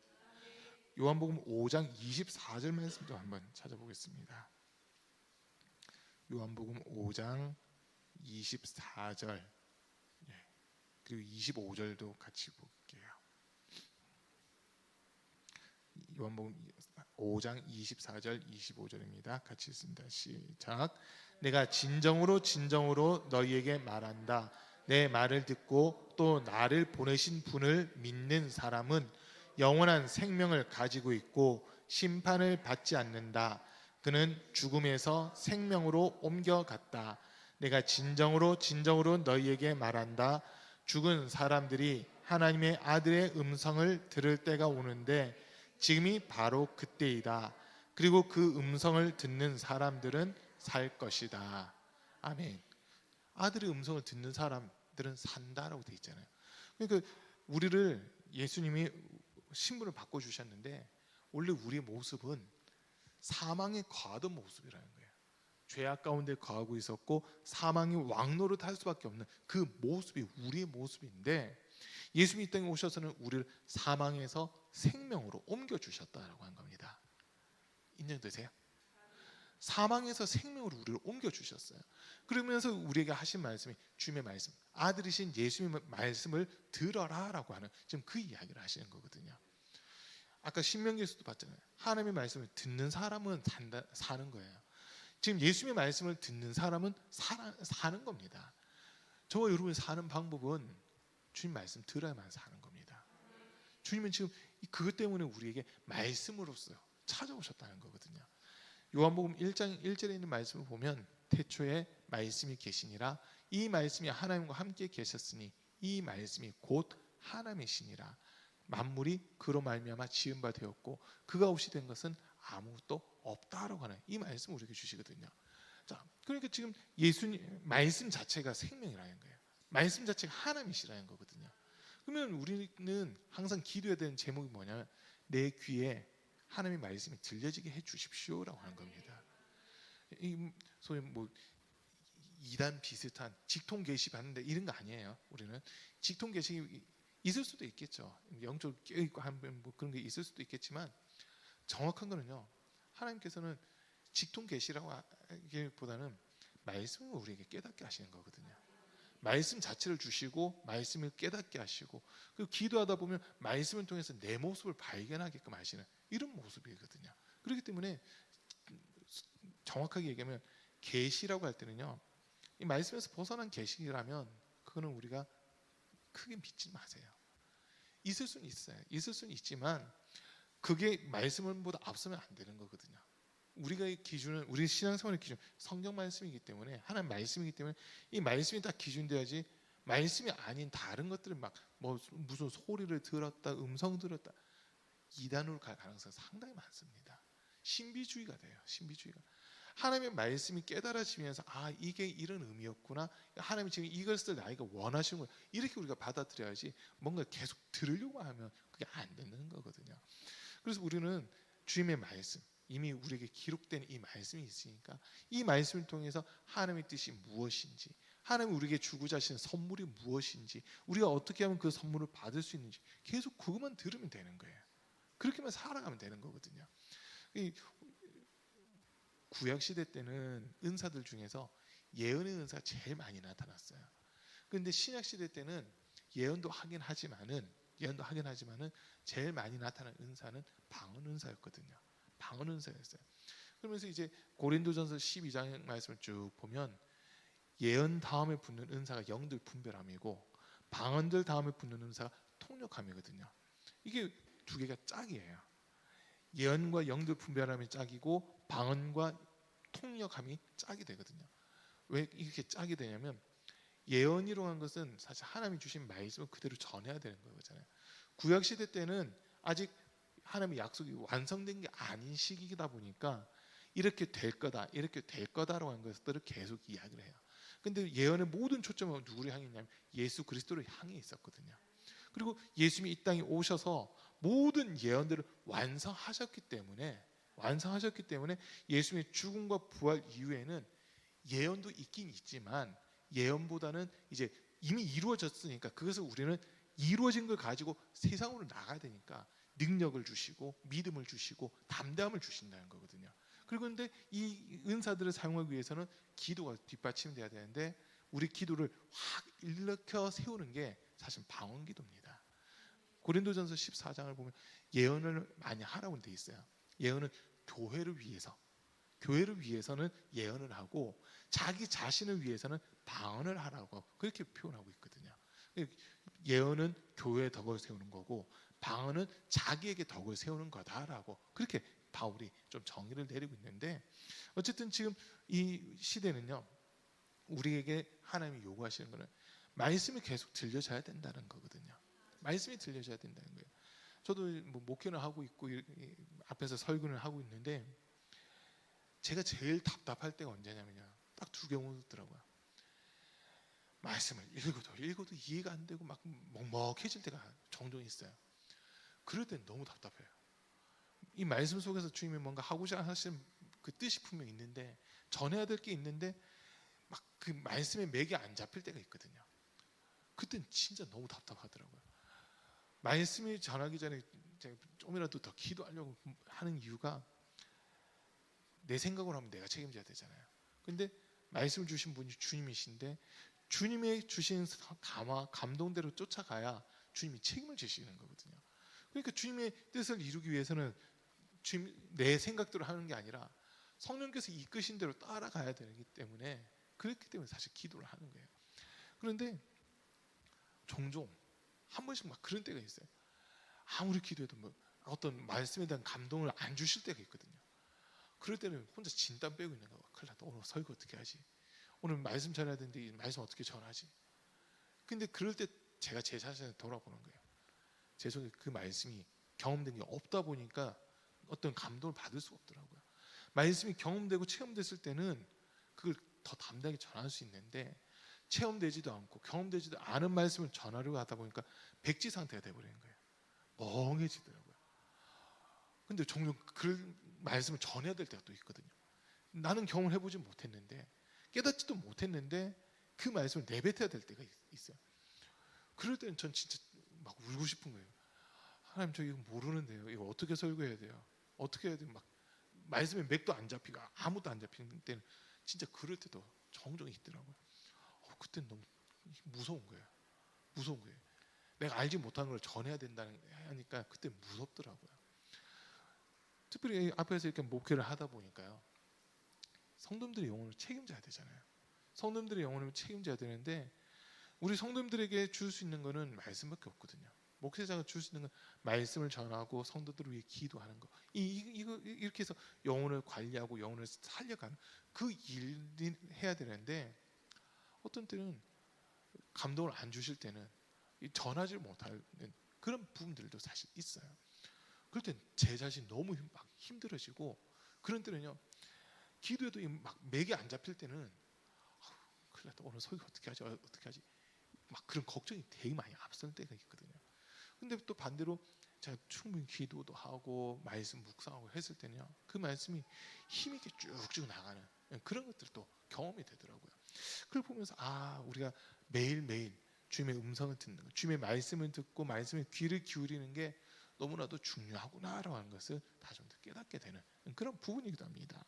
요한복음 5장 24절 말씀도 한번 찾아보겠습니다. 요한복음 5장 24절 그리고 25절도 같이 볼게요. 요한복음 5장 24절 25절입니다. 같이 읽습니다. 시작. 내가 진정으로 진정으로 너희에게 말한다. 내 말을 듣고 또 나를 보내신 분을 믿는 사람은 영원한 생명을 가지고 있고 심판을 받지 않는다. 그는 죽음에서 생명으로 옮겨갔다. 내가 진정으로 진정으로 너희에게 말한다. 죽은 사람들이 하나님의 아들의 음성을 들을 때가 오는데 지금이 바로 그때이다. 그리고 그 음성을 듣는 사람들은 살 것이다. 아멘. 아들의 음성을 듣는 사람들은 산다라고 되어 있잖아요. 그러니까 우리를 예수님이 신분을 바꿔주셨는데 원래 우리의 모습은 사망에 거하던 모습이라는 거예요. 죄악 가운데 거하고 있었고 사망이 왕노릇할 수밖에 없는 그 모습이 우리의 모습인데 예수님이 이 땅에 오셔서는 우리를 사망에서 생명으로 옮겨주셨다라고 한 겁니다. 인정되세요? 사망에서 생명으로 우리를 옮겨주셨어요. 그러면서 우리에게 하신 말씀이 주님의 말씀, 아들이신 예수님의 말씀을 들어라라고 하는 지금 그 이야기를 하시는 거거든요. 아까 신명기에서도 봤잖아요. 하나님의 말씀을 듣는 사람은 사는 거예요. 지금 예수님의 말씀을 듣는 사람은 사는 겁니다. 저와 여러분이 사는 방법은 주님 말씀 들어야만 사는 겁니다. 주님은 지금 그것 때문에 우리에게 말씀으로써 찾아오셨다는 거거든요. 요한복음 1장 1절에 있는 말씀을 보면 태초에 말씀이 계시니라 이 말씀이 하나님과 함께 계셨으니 이 말씀이 곧 하나님이시니라 만물이 그로 말미암아 지은 바 되었고 그가 없이 된 것은 아무것도 없다라고 하는 이 말씀을 우리에게 주시거든요. 자, 그러니까 지금 예수님 말씀 자체가 생명이라는 거예요. 말씀 자체가 하나님이시라는 거거든요. 그러면 우리는 항상 기도해야 되는 제목이 뭐냐면 내 귀에 하나님의 말씀이 들려지게 해 주십시오라고 하는 겁니다. 이 소위 뭐 이단 비슷한 직통 계시 받는데 이런 거 아니에요. 우리는 직통 계시 있을 수도 있겠죠. 영적으로 깨어 있고 뭐 그런 게 있을 수도 있겠지만 정확한 거는요. 하나님께서는 직통 계시라고 하기보다는 말씀을 우리에게 깨닫게 하시는 거거든요. 말씀 자체를 주시고 말씀을 깨닫게 하시고 그리고 기도하다 보면 말씀을 통해서 내 모습을 발견하게끔 하시는 이런 모습이거든요. 그렇기 때문에 정확하게 얘기하면 계시라고 할 때는요. 이 말씀에서 벗어난 계시라면 그거는 우리가 크게 믿지 마세요. 있을 수는 있어요. 있을 수는 있지만 그게 말씀보다 앞서면 안 되는 거거든요. 우리가 기준은 우리 신앙생활의 기준 성경 말씀이기 때문에 하나님 말씀이기 때문에 이 말씀이 다 기준돼야지 말씀이 아닌 다른 것들은 막 뭐 무슨 소리를 들었다 음성 들었다 이단으로 갈 가능성이 상당히 많습니다. 신비주의가 돼요. 신비주의가. 하나님의 말씀이 깨달아지면서 아 이게 이런 의미였구나. 하나님이 지금 이것을 나에게 원하시는 거야. 이렇게 우리가 받아들여야지 뭔가 계속 들으려고 하면 그게 안 되는 거거든요. 그래서 우리는 주님의 말씀 이미 우리에게 기록된 이 말씀이 있으니까 이 말씀을 통해서 하나님의 뜻이 무엇인지 하나님이 우리에게 주고자 하시는 선물이 무엇인지 우리가 어떻게 하면 그 선물을 받을 수 있는지 계속 그것만 들으면 되는 거예요. 그렇게만 살아가면 되는 거거든요. 이 구약 시대 때는 은사들 중에서 예언의 은사가 제일 많이 나타났어요. 그런데 신약 시대 때는 예언도 하긴 하지만은 제일 많이 나타난 은사는 방언 은사였거든요. 방언 은사였어요. 그러면서 이제 고린도전서 12장 말씀을 쭉 보면 예언 다음에 붙는 은사가 영들 분별함이고 방언들 다음에 붙는 은사가 통역함이거든요. 이게 두 개가 짝이에요. 예언과 영들 분별함이 짝이고 방언과 통역함이 짝이 되거든요. 왜 이렇게 짝이 되냐면 예언이라고 하는 것은 사실 하나님이 주신 말씀을 그대로 전해야 되는 거잖아요. 구약 시대 때는 아직 하나님의 약속이 완성된 게 아닌 시기이다 보니까 이렇게 될 거다, 이렇게 될 거다라고 하는 것들을 계속 이야기를 해요. 근데 예언의 모든 초점은 누구를 향해 있냐면 예수 그리스도를 향해 있었거든요. 그리고 예수님이 이 땅에 오셔서 모든 예언들을 완성하셨기 때문에 예수님의 죽음과 부활 이후에는 예언도 있긴 있지만 예언보다는 이제 이미 이루어졌으니까 그것을 우리는 이루어진 걸 가지고 세상으로 나가야 되니까 능력을 주시고 믿음을 주시고 담대함을 주신다는 거거든요. 그리고 근데 이 은사들을 사용하기 위해서는 기도가 뒷받침돼야 되는데 우리 기도를 확 일으켜 세우는 게 사실 방언 기도입니다. 고린도전서 14장을 보면 예언을 많이 하라고 돼 있어요. 예언은 교회를 위해서는 예언을 하고 자기 자신을 위해서는 방언을 하라고 그렇게 표현하고 있거든요. 예언은 교회의 덕을 세우는 거고 방언은 자기에게 덕을 세우는 거다라고 그렇게 바울이 좀 정의를 내리고 있는데 어쨌든 지금 이 시대는요 우리에게 하나님이 요구하시는 거는 말씀이 계속 들려져야 된다는 거거든요. 말씀이 들려져야 된다는 거예요. 저도 뭐 목회를 하고 있고 앞에서 설교를 하고 있는데 제가 제일 답답할 때가 언제냐면요. 딱 두 경우더라고요. 말씀을 읽어도 이해가 안 되고 막 먹먹해질 때가 종종 있어요. 그럴 땐 너무 답답해요. 이 말씀 속에서 주님이 뭔가 하고자 하시는 그 뜻이 분명 있는데 전해야 될 게 있는데 막 그 말씀에 맥이 안 잡힐 때가 있거든요. 그땐 진짜 너무 답답하더라고요. 말씀이 전하기 전에 제가 좀이라도 더 기도하려고 하는 이유가 내 생각으로 하면 내가 책임져야 되잖아요. 근데 말씀 주신 분이 주님이신데 주님의 주신 감동대로 쫓아가야 주님이 책임을 지시는 거거든요. 그러니까 주님의 뜻을 이루기 위해서는 주님 내 생각대로 하는 게 아니라 성령께서 이끄신 대로 따라가야 되기 때문에 그렇기 때문에 사실 기도를 하는 거예요. 그런데 종종 한 번씩 막 그런 때가 있어요. 아무리 기도해도 뭐 어떤 말씀에 대한 감동을 안 주실 때가 있거든요. 그럴 때는 혼자 진땀 빼고 있는 거야. 큰일 났다. 오늘 설교 어떻게 하지? 오늘 말씀 전해야 되는데 이 말씀 어떻게 전하지? 근데 그럴 때 제가 제 자신을 돌아보는 거예요. 제 속에 그 말씀이 경험된 게 없다 보니까 어떤 감동을 받을 수가 없더라고요. 말씀이 경험되고 체험됐을 때는 그걸 더 담대하게 전할 수 있는데 체험되지도 않고 경험되지도 않은 말씀을 전하려고 하다 보니까 백지 상태가 돼버리는 거예요. 멍해지더라고요. 근데 종종 그 말씀을 전해야 될 때가 또 있거든요. 나는 경험을 해보지 못했는데 깨닫지도 못했는데 그 말씀을 내뱉어야 될 때가 있어요. 그럴 때는 전 진짜 막 울고 싶은 거예요. 하나님 저 이거 모르는데요. 이거 어떻게 설교해야 돼요? 어떻게 해야 돼요? 막 말씀에 맥도 안 잡히고 아무도 안 잡히는 때는 진짜 그럴 때도 종종 있더라고요. 그때는 너무 무서운 거예요. 무서운 거예요. 내가 알지 못하는 걸 전해야 된다는 하니까 그때 무섭더라고요. 특별히 앞에서 이렇게 목회를 하다 보니까요. 성도들의 영혼을 책임져야 되잖아요. 성도들의 영혼을 책임져야 되는데 우리 성도님들에게 줄 수 있는 거는 말씀밖에 없거든요. 목회자가 줄 수 있는 건 말씀을 전하고 성도들을 위해 기도하는 거. 이거 이렇게 해서 영혼을 관리하고 영혼을 살려가는 그 일을 해야 되는데, 어떤 때는 감동을 안 주실 때는 전하지 못하는 그런 부분들도 사실 있어요. 그럴 땐 제 자신 너무 막 힘들어지고, 그런 때는요, 기도해도 막 맥이 안 잡힐 때는 큰일 났다, 오늘 설교 어떻게 하지, 어떻게 하지, 막 그런 걱정이 되게 많이 앞선 때가 있거든요. 근데 또 반대로 제가 충분히 기도도 하고 말씀 묵상하고 했을 때는요, 그 말씀이 힘있게 쭉쭉 나가는 그런 것들도 경험이 되더라고요. 그걸 보면서 우리가 매일매일 주님의 음성을 듣는 것, 주님의 말씀을 듣고 말씀에 귀를 기울이는 게 너무나도 중요하구나라고 하는 것을 다시 한번 깨닫게 되는 그런 부분이기도 합니다.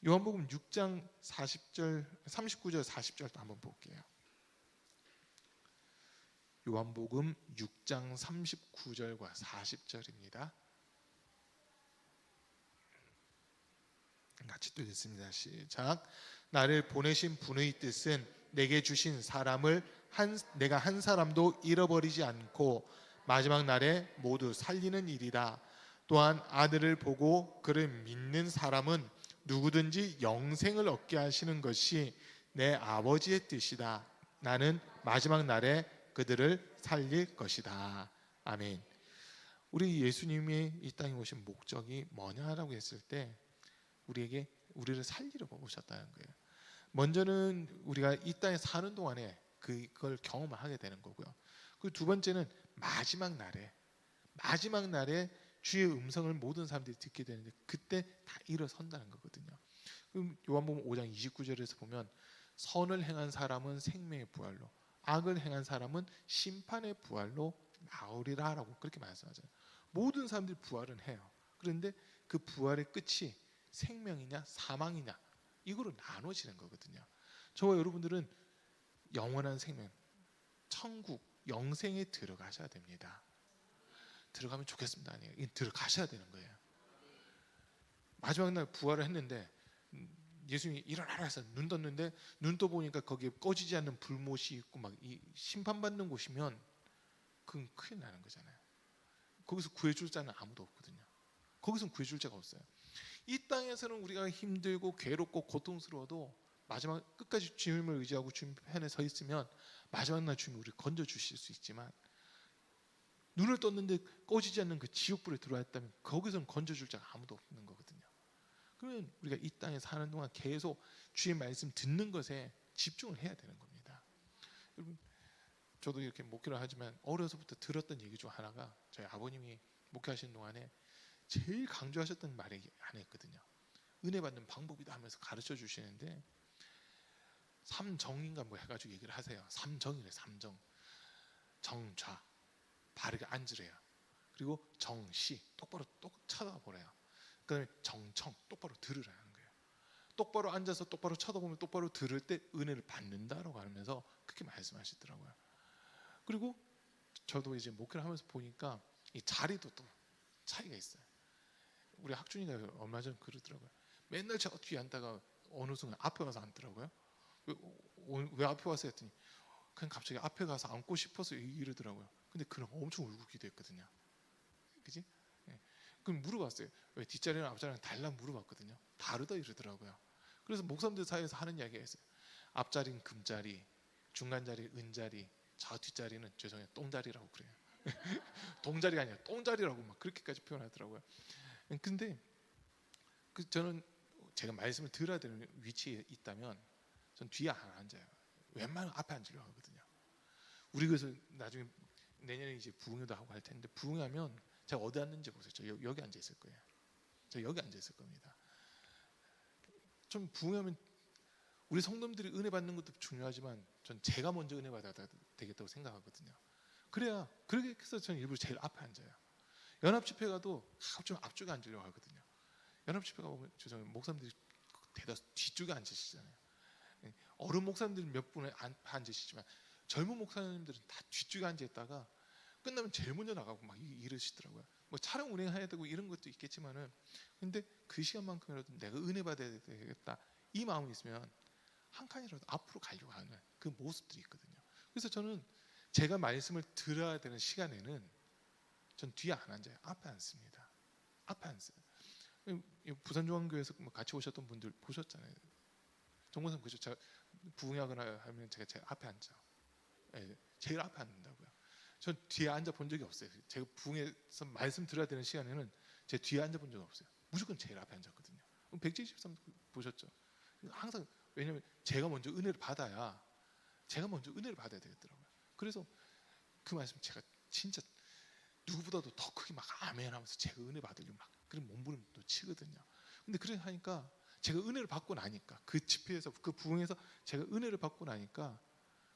요한복음 6장 40절, 39절 40절도 한번 볼게요. 요한복음 6장 39절과 40절입니다. 같이 읽겠습니다. 시작. 나를 보내신 분의 뜻은 내게 주신 사람을 내가 한 사람도 잃어버리지 않고 마지막 날에 모두 살리는 일이다. 또한 아들을 보고 그를 믿는 사람은 누구든지 영생을 얻게 하시는 것이 내 아버지의 뜻이다. 나는 마지막 날에 그들을 살릴 것이다. 아멘. 우리 예수님이 이 땅에 오신 목적이 뭐냐라고 했을 때, 우리를 살리러 오셨다는 거예요. 먼저는 우리가 이 땅에 사는 동안에 그걸 경험하게 되는 거고요. 그리고 두 번째는 마지막 날에 주의 음성을 모든 사람들이 듣게 되는데, 그때 다 일어선다는 거거든요. 그럼 요한복음 5장 29절에서 보면 선을 행한 사람은 생명의 부활로, 악을 행한 사람은 심판의 부활로 나오리라라고 그렇게 말씀하잖아요. 모든 사람들이 부활은 해요. 그런데 그 부활의 끝이 생명이냐 사망이냐 이거로 나눠지는 거거든요. 저와 여러분들은 영원한 생명, 천국, 영생에 들어가셔야 됩니다. 들어가면 좋겠습니다. 아니에요. 들어가셔야 되는 거예요. 마지막 날 부활을 했는데 예수님이 일어나라 해서 눈 떴는데, 눈 떠 보니까 거기에 꺼지지 않는 불못이 있고 막 심판받는 곳이면 그건 큰일 나는 거잖아요. 거기서 구해줄 자는 아무도 없거든요. 거기서는 구해줄 자가 없어요. 이 땅에서는 우리가 힘들고 괴롭고 고통스러워도 마지막 끝까지 주님을 의지하고 주님 편에 서 있으면 마지막 날 주님이 우리를 건져주실 수 있지만, 눈을 떴는데 꺼지지 않는 그 지옥불에 들어왔다면 거기서는 건져줄 자가 아무도 없는 거거든요. 그러면 우리가 이 땅에 사는 동안 계속 주의 말씀 듣는 것에 집중을 해야 되는 겁니다. 여러분, 저도 이렇게 목회를 하지만 어려서부터 들었던 얘기 중 하나가, 저희 아버님이 목회하시는 동안에 제일 강조하셨던 말이 하나 있거든요. 은혜 받는 방법이다 하면서 가르쳐 주시는데, 삼정인가 뭐 해가지고 얘기를 하세요. 삼정이래. 삼정. 정좌 바르게 앉으래요. 그리고 정시 똑바로 쳐다보래요. 그다음에 정청 똑바로 들으라는 거예요. 똑바로 앉아서 똑바로 쳐다보면 똑바로 들을 때 은혜를 받는다라고 하면서 그렇게 말씀하시더라고요. 그리고 저도 이제 목회를 하면서 보니까 이 자리도 또 차이가 있어요. 우리 학준이가 얼마 전 그러더라고요. 맨날 저 뒤에 앉다가 어느 순간 앞에 가서 앉더라고요. 왜 앞에 와서 했더니 그냥 갑자기 앞에 가서 앉고 싶어서 이러더라고요. 근데 그럼 엄청 울고 기도했거든요. 그지? 예. 그럼 물어봤어요. 왜 뒷자리랑 앞자리랑 달라 물어봤거든요. 다르다 이러더라고요. 그래서 목사님들 사이에서 하는 이야기가 있어요. 앞자리는 금자리, 중간자리 은자리, 저 뒷자리는 죄송해요 똥자리라고 그래요. 동자리가 아니라 똥자리라고 막 그렇게까지 표현하더라고요. 근데 저는 제가 말씀을 들어야 되는 위치에 있다면 전 뒤에 안 앉아요. 웬만하면 앞에 앉으려고 하거든요. 우리 그래서 나중에 내년에 이제 부흥회도 하고 할 텐데, 부흥하면 제가 어디 앉는지 보세요. 저 여기 앉아 있을 거예요. 저 여기 앉아 있을 겁니다. 좀 부흥하면 우리 성도님들이 은혜 받는 것도 중요하지만 전 제가 먼저 은혜 받아야 되겠다고 생각하거든요. 그렇게 해서 저는 일부러 제일 앞에 앉아요. 연합 집회 가도 좀 앞쪽에 앉으려고 하거든요. 연합 집회 가보면 죄송해요 목사님들이 대다수 뒤쪽에 앉으시잖아요. 어른 목사님들은 몇 분에 앞에 앉으시지만 젊은 목사님들은 다 뒤쪽에 앉아 있다가 끝나면 제일 먼저 나가고 막 이러시더라고요. 뭐 촬영 운행해야 되고 이런 것도 있겠지만은, 근데 그 시간만큼이라도 내가 은혜 받아야 되겠다 이 마음이 있으면 한 칸이라도 앞으로 가려고 하는 그 모습들이 있거든요. 그래서 저는 제가 말씀을 들어야 되는 시간에는 전 뒤에 안 앉아요. 앞에 앉습니다. 앞에 앉어요. 부산중앙교회에서 같이 오셨던 분들 보셨잖아요. 정권선 그죠? 제가 부흥하거나 하면 제가 제일 앞에 앉죠. 예, 제일 앞에 앉는다고요. 전 뒤에 앉아 본 적이 없어요. 제가 부흥에서 말씀 들어야 되는 시간에는 제 뒤에 앉아 본 적이 없어요. 무조건 제일 앞에 앉았거든요. 173 보셨죠? 항상 왜냐하면 제가 먼저 은혜를 받아야 되겠더라고요. 그래서 그 말씀 제가 진짜 누구보다도 더 크게 막 아멘 하면서 제가 은혜 받으려고 막 그런 몸부림도 치거든요. 근데 그래 하니까 제가 은혜를 받고 나니까 그 집회에서 그 부흥에서 제가 은혜를 받고 나니까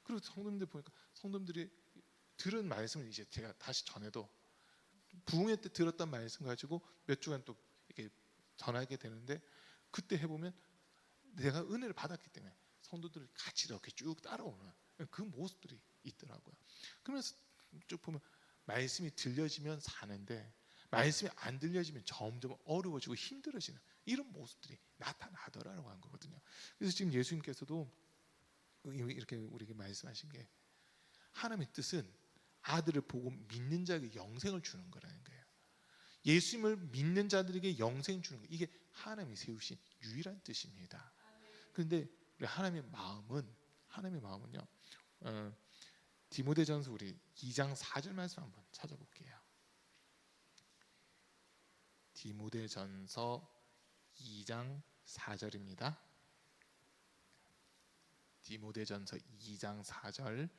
그리고 성도님들 보니까 성도님들이 들은 말씀을 이제 제가 다시 전해도 부흥회 때 들었던 말씀 가지고 몇 주간 또 이렇게 전하게 되는데 그때 해보면 내가 은혜를 받았기 때문에 성도들을 같이 이렇게 쭉 따라오는 그 모습들이 있더라고요. 그러면서 쭉 보면 말씀이 들려지면 사는데 말씀이 안 들려지면 점점 어려워지고 힘들어지는 이런 모습들이 나타나더라라고 한 거거든요. 그래서 지금 예수님께서도 이렇게 우리에게 말씀하신 게 하나님의 뜻은 아들을 보고 믿는 자에게 영생을 주는 거라는 거예요. 예수님을 믿는 자들에게 영생 주는 거 이게 하나님이 세우신 유일한 뜻입니다. 그런데 하나님의 마음은요. 디모데전서 우리 2장 4절 말씀 한번 찾아볼게요. 디모데전서 2장 4절입니다. 디모데전서 2장 4절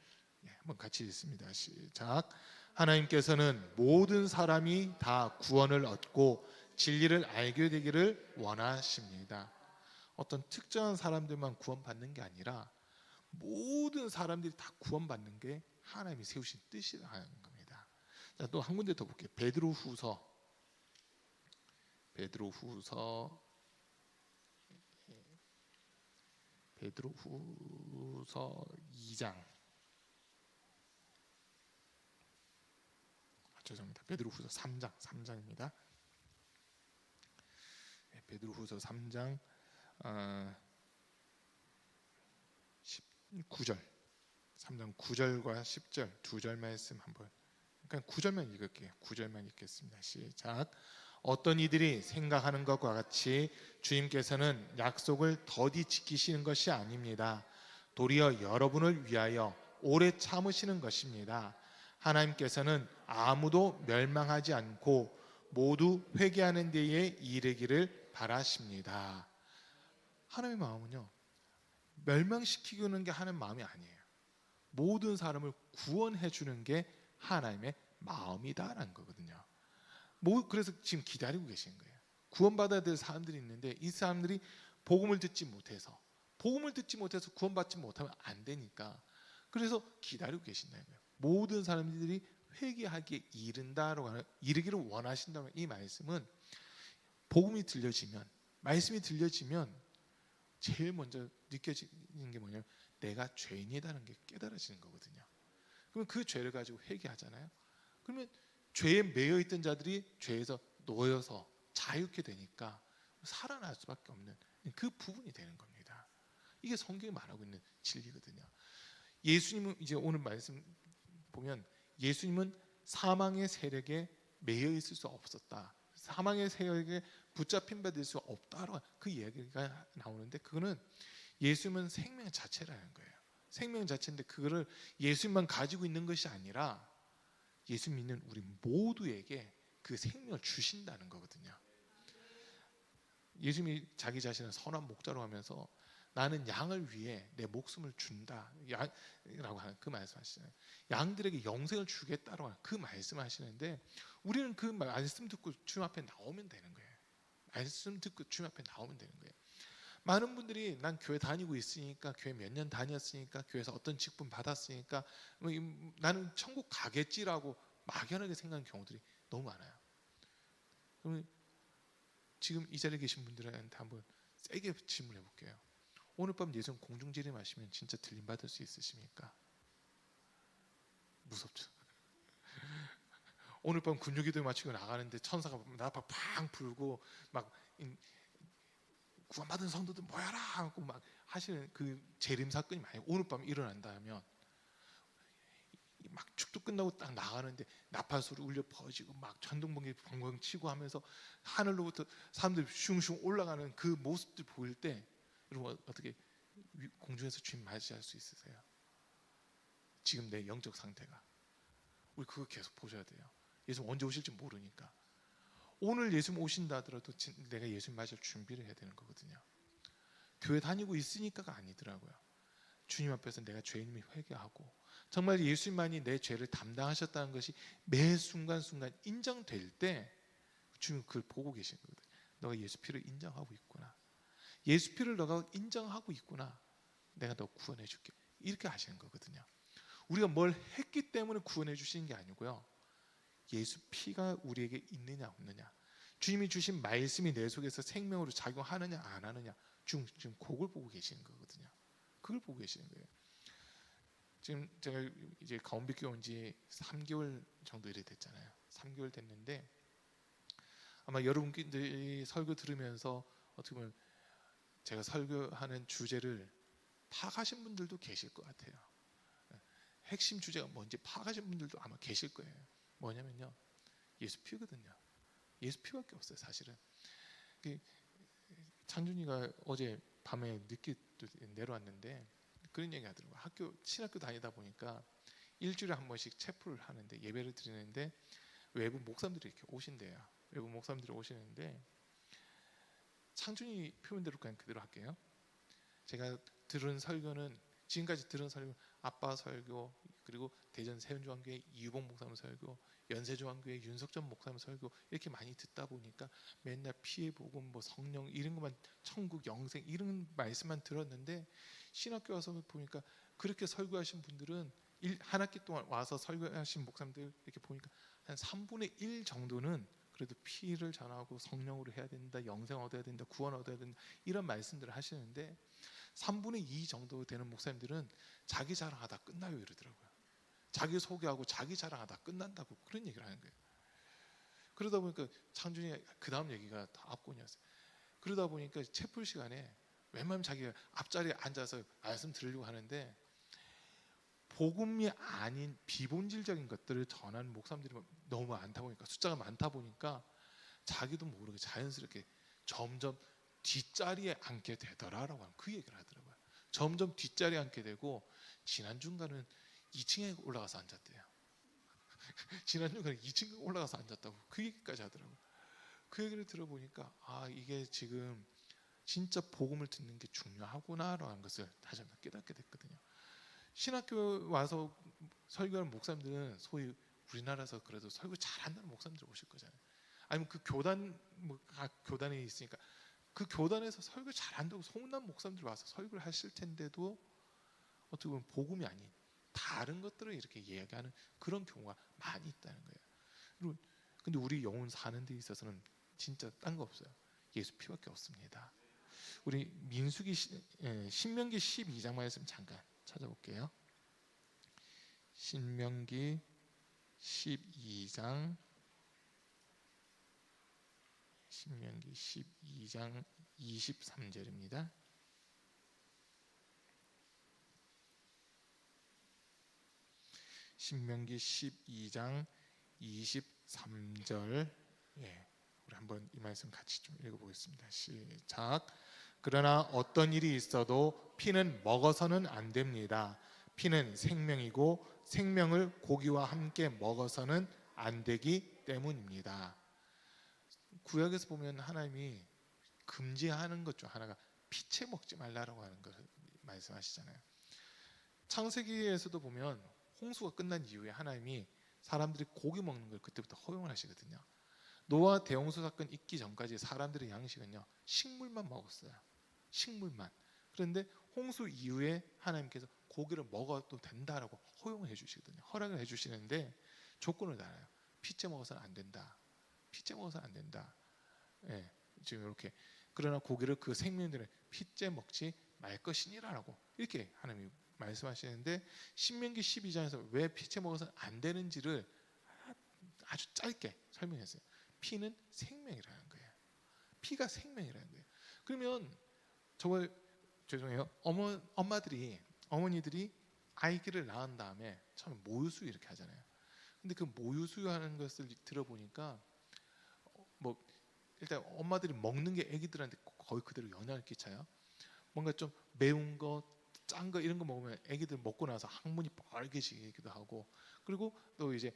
한번 같이 읽습니다. 시작. 하나님께서는 모든 사람이 다 구원을 얻고 진리를 알게 되기를 원하십니다. 어떤 특정한 사람들만 구원받는 게 아니라 모든 사람들이 다 구원받는 게 하나님이 세우신 뜻이라는 겁니다. 자, 또 한 군데 더 볼게요. 베드로후서 2장 죄송합니다. 베드로후서 3장입니다. 베드로후서 3장 19절 3장 9절과 10절 두 절 말씀 한번 그러니까 9절만 읽을게요. 9절만 읽겠습니다. 시작. 어떤 이들이 생각하는 것과 같이 주님께서는 약속을 더디 지키시는 것이 아닙니다. 도리어 여러분을 위하여 오래 참으시는 것입니다. 하나님께서는 아무도 멸망하지 않고 모두 회개하는 데에 이르기를 바라십니다. 하나님의 마음은요 멸망시키는 게 하나님의 마음이 아니에요. 모든 사람을 구원해 주는 게 하나님의 마음이다라는 거거든요. 그래서 지금 기다리고 계신 거예요. 구원받아야 될 사람들이 있는데 이 사람들이 복음을 듣지 못해서 구원받지 못하면 안 되니까 그래서 기다리고 계신다는 거예요. 모든 사람들이 회개하기에 이르기를 원하신다는 이 말씀은 말씀이 들려지면 제일 먼저 느껴지는 게 뭐냐면 내가 죄인이라는 게 깨달아지는 거거든요. 그러면 그 죄를 가지고 회개하잖아요. 그러면 죄에 매여 있던 자들이 죄에서 놓여서 자유케 되니까 살아날 수밖에 없는 그 부분이 되는 겁니다. 이게 성경이 말하고 있는 진리거든요. 예수님은 이제 오늘 말씀 보면 예수님은 사망의 세력에 매여 있을 수 없었다. 사망의 세력에 붙잡힌 바 될 수 없다라고 그 이야기가 나오는데 그거는 예수님은 생명 자체라는 거예요. 생명 자체인데 그거를 예수님만 가지고 있는 것이 아니라 예수 믿는 우리 모두에게 그 생명을 주신다는 거거든요. 예수님이 자기 자신을 선한 목자로 하면서 나는 양을 위해 내 목숨을 준다라고 하는 그 말씀하시잖아요. 양들에게 영생을 주겠다라고 하는 그 말씀하시는데 우리는 그 말씀 듣고 주님 앞에 나오면 되는 거예요. 말씀 듣고 주님 앞에 나오면 되는 거예요. 많은 분들이 난 교회 다니고 있으니까 교회 몇 년 다녔으니까 교회에서 어떤 직분 받았으니까 나는 천국 가겠지라고 막연하게 생각하는 경우들이 너무 많아요. 그러면 지금 이 자리에 계신 분들한테 한번 세게 질문해 볼게요. 오늘 밤 예수님 공중재림하시면 진짜 들림 받을 수 있으십니까? 무섭죠. 오늘 밤 근육기도 마치고 나가는데 천사가 나팔 팡 불고 막 구원받은 성도들 모여라 하고 막 하시는 그 재림 사건이 만약 오늘 밤 일어난다면 막 축도 끝나고 딱 나가는데 나팔소리 울려 퍼지고 막 천둥번개 벙벙 치고 하면서 하늘로부터 사람들이 슝슝 올라가는 그 모습들 보일 때 여러분 어떻게 공중에서 주님 맞이할 수 있으세요? 지금 내 영적 상태가 우리 그거 계속 보셔야 돼요. 예수님 언제 오실지 모르니까 오늘 예수님 오신다 하더라도 내가 예수님 맞을 준비를 해야 되는 거거든요. 교회 다니고 있으니까가 아니더라고요. 주님 앞에서 내가 죄인임을 회개하고 정말 예수님만이 내 죄를 담당하셨다는 것이 매 순간순간 인정될 때 주님 그걸 보고 계시는 거거든요. 너가 예수 피를 인정하고 있구나. 예수 피를 너가 인정하고 있구나. 내가 너 구원해 줄게. 이렇게 하시는 거거든요. 우리가 뭘 했기 때문에 구원해 주시는 게 아니고요. 예수 피가 우리에게 있느냐 없느냐, 주님이 주신 말씀이 내 속에서 생명으로 작용하느냐 안 하느냐, 지금 그걸 보고 계시는 거거든요. 그걸 보고 계시는 거예요. 지금 제가 이제 가온비교 온 지 3개월 정도 이래 됐잖아요. 3개월 됐는데 아마 여러분들이 설교 들으면서 어떻게 보면 제가 설교하는 주제를 파악하신 분들도 계실 것 같아요. 핵심 주제가 뭔지 파악하신 분들도 아마 계실 거예요. 뭐냐면요, 예수 피거든요. 예수 피밖에 없어요, 사실은. 찬준이가 어제 밤에 늦게 내려왔는데 그런 얘기 하더라고요. 신학교 다니다 보니까 일주일에 한 번씩 체프를 하는데, 예배를 드리는데 외부 목사님들이 이렇게 오신대요. 외부 목사님들이 오시는데, 창준이 표현대로 그냥 그대로 할게요. 제가 들은 설교는, 지금까지 들은 설교, 아빠 설교, 그리고 대전 세운중앙교회 이유봉 목사님 설교, 연세중앙교회 윤석전 목사님 설교, 이렇게 많이 듣다 보니까 맨날 피해 복음, 뭐 성령 이런 것만, 천국 영생 이런 말씀만 들었는데, 신학교 와서 보니까 그렇게 설교하신 분들은 한 학기 동안 와서 설교하신 목사님들 이렇게 보니까 한 3분의 1 정도는 그래도 피를 전하고 성령으로 해야 된다, 영생 얻어야 된다, 구원 얻어야 된다, 이런 말씀들을 하시는데 3분의 2 정도 되는 목사님들은 자기 자랑하다 끝나요 이러더라고요. 자기 소개하고 자기 자랑하다 끝난다고 그런 얘기를 하는 거예요. 그러다 보니까 창준이 그 다음 얘기가 다 압권이었어요. 그러다 보니까 채플 시간에 웬만하면 자기가 앞자리에 앉아서 말씀 들으려고 하는데, 복음이 아닌 비본질적인 것들을 전하는 목사님들이 너무 많다 보니까, 숫자가 많다 보니까 자기도 모르게 자연스럽게 점점 뒷자리에 앉게 되더라라고 하는 그 얘기를 하더라고요. 점점 뒷자리에 앉게 되고, 지난주간은 2층에 올라가서 앉았대요. 지난주간에 2층에 올라가서 앉았다고 그 얘기까지 하더라고요. 그 얘기를 들어보니까 이게 지금 진짜 복음을 듣는 게 중요하구나라는 것을 다시 한번 깨닫게 됐거든요. 신학교 와서 설교하는 목사님들은 소위 우리나라에서 그래도 설교 잘한다는 목사님들 오실 거잖아요. 아니면 그 교단, 각 교단에 있으니까 그 교단에서 설교 잘한다고 소문난 목사님들 와서 설교를 하실 텐데도 어떻게 보면 복음이 아닌 다른 것들을 이렇게 이야기하는 그런 경우가 많이 있다는 거예요. 근데 우리 영혼 사는 데 있어서는 진짜 딴 거 없어요. 예수 피밖에 없습니다. 우리 신명기 12장 말씀 잠깐 찾아볼게요. 신명기 12장 23절입니다. 신명기 12장 23절, 우리 한번 이 말씀 같이 좀 읽어보겠습니다. 시작. 그러나 어떤 일이 있어도 피는 먹어서는 안 됩니다. 피는 생명이고 생명을 고기와 함께 먹어서는 안 되기 때문입니다. 구약에서 보면 하나님이 금지하는 것 중 하나가 피채 먹지 말라라고 하는 것을 말씀하시잖아요. 창세기에서도 보면 홍수가 끝난 이후에 하나님이 사람들이 고기 먹는 걸 그때부터 허용을 하시거든요. 노아 대홍수 사건 있기 전까지 사람들의 양식은요, 식물만 먹었어요. 식물만. 그런데 홍수 이후에 하나님께서 고기를 먹어도 된다라고 허용을 해주시거든요. 허락을 해주시는데 조건을 달아요. 피째 먹어서는 안 된다. 피째 먹어서는 안 된다. 지금 이렇게. 그러나 고기를 그 생명들은 피째 먹지 말 것이니라라고 이렇게 하나님이 말씀하시는데, 신명기 12장에서 왜 피째 먹어서는 안 되는지를 아주 짧게 설명했어요. 피는 생명이라는 거예요. 피가 생명이라는 거예요. 그러면 정말 죄송해요. 어머니들이 아기를 낳은 다음에 처음에 모유수유 이렇게 하잖아요. 근데 그 모유수유하는 것을 들어보니까 뭐 일단 엄마들이 먹는 게 아기들한테 거의 그대로 영향을 끼쳐요. 뭔가 좀 매운 거, 짠 거 이런 거 먹으면 아기들 먹고 나서 항문이 빨개지기도 하고, 그리고 또 이제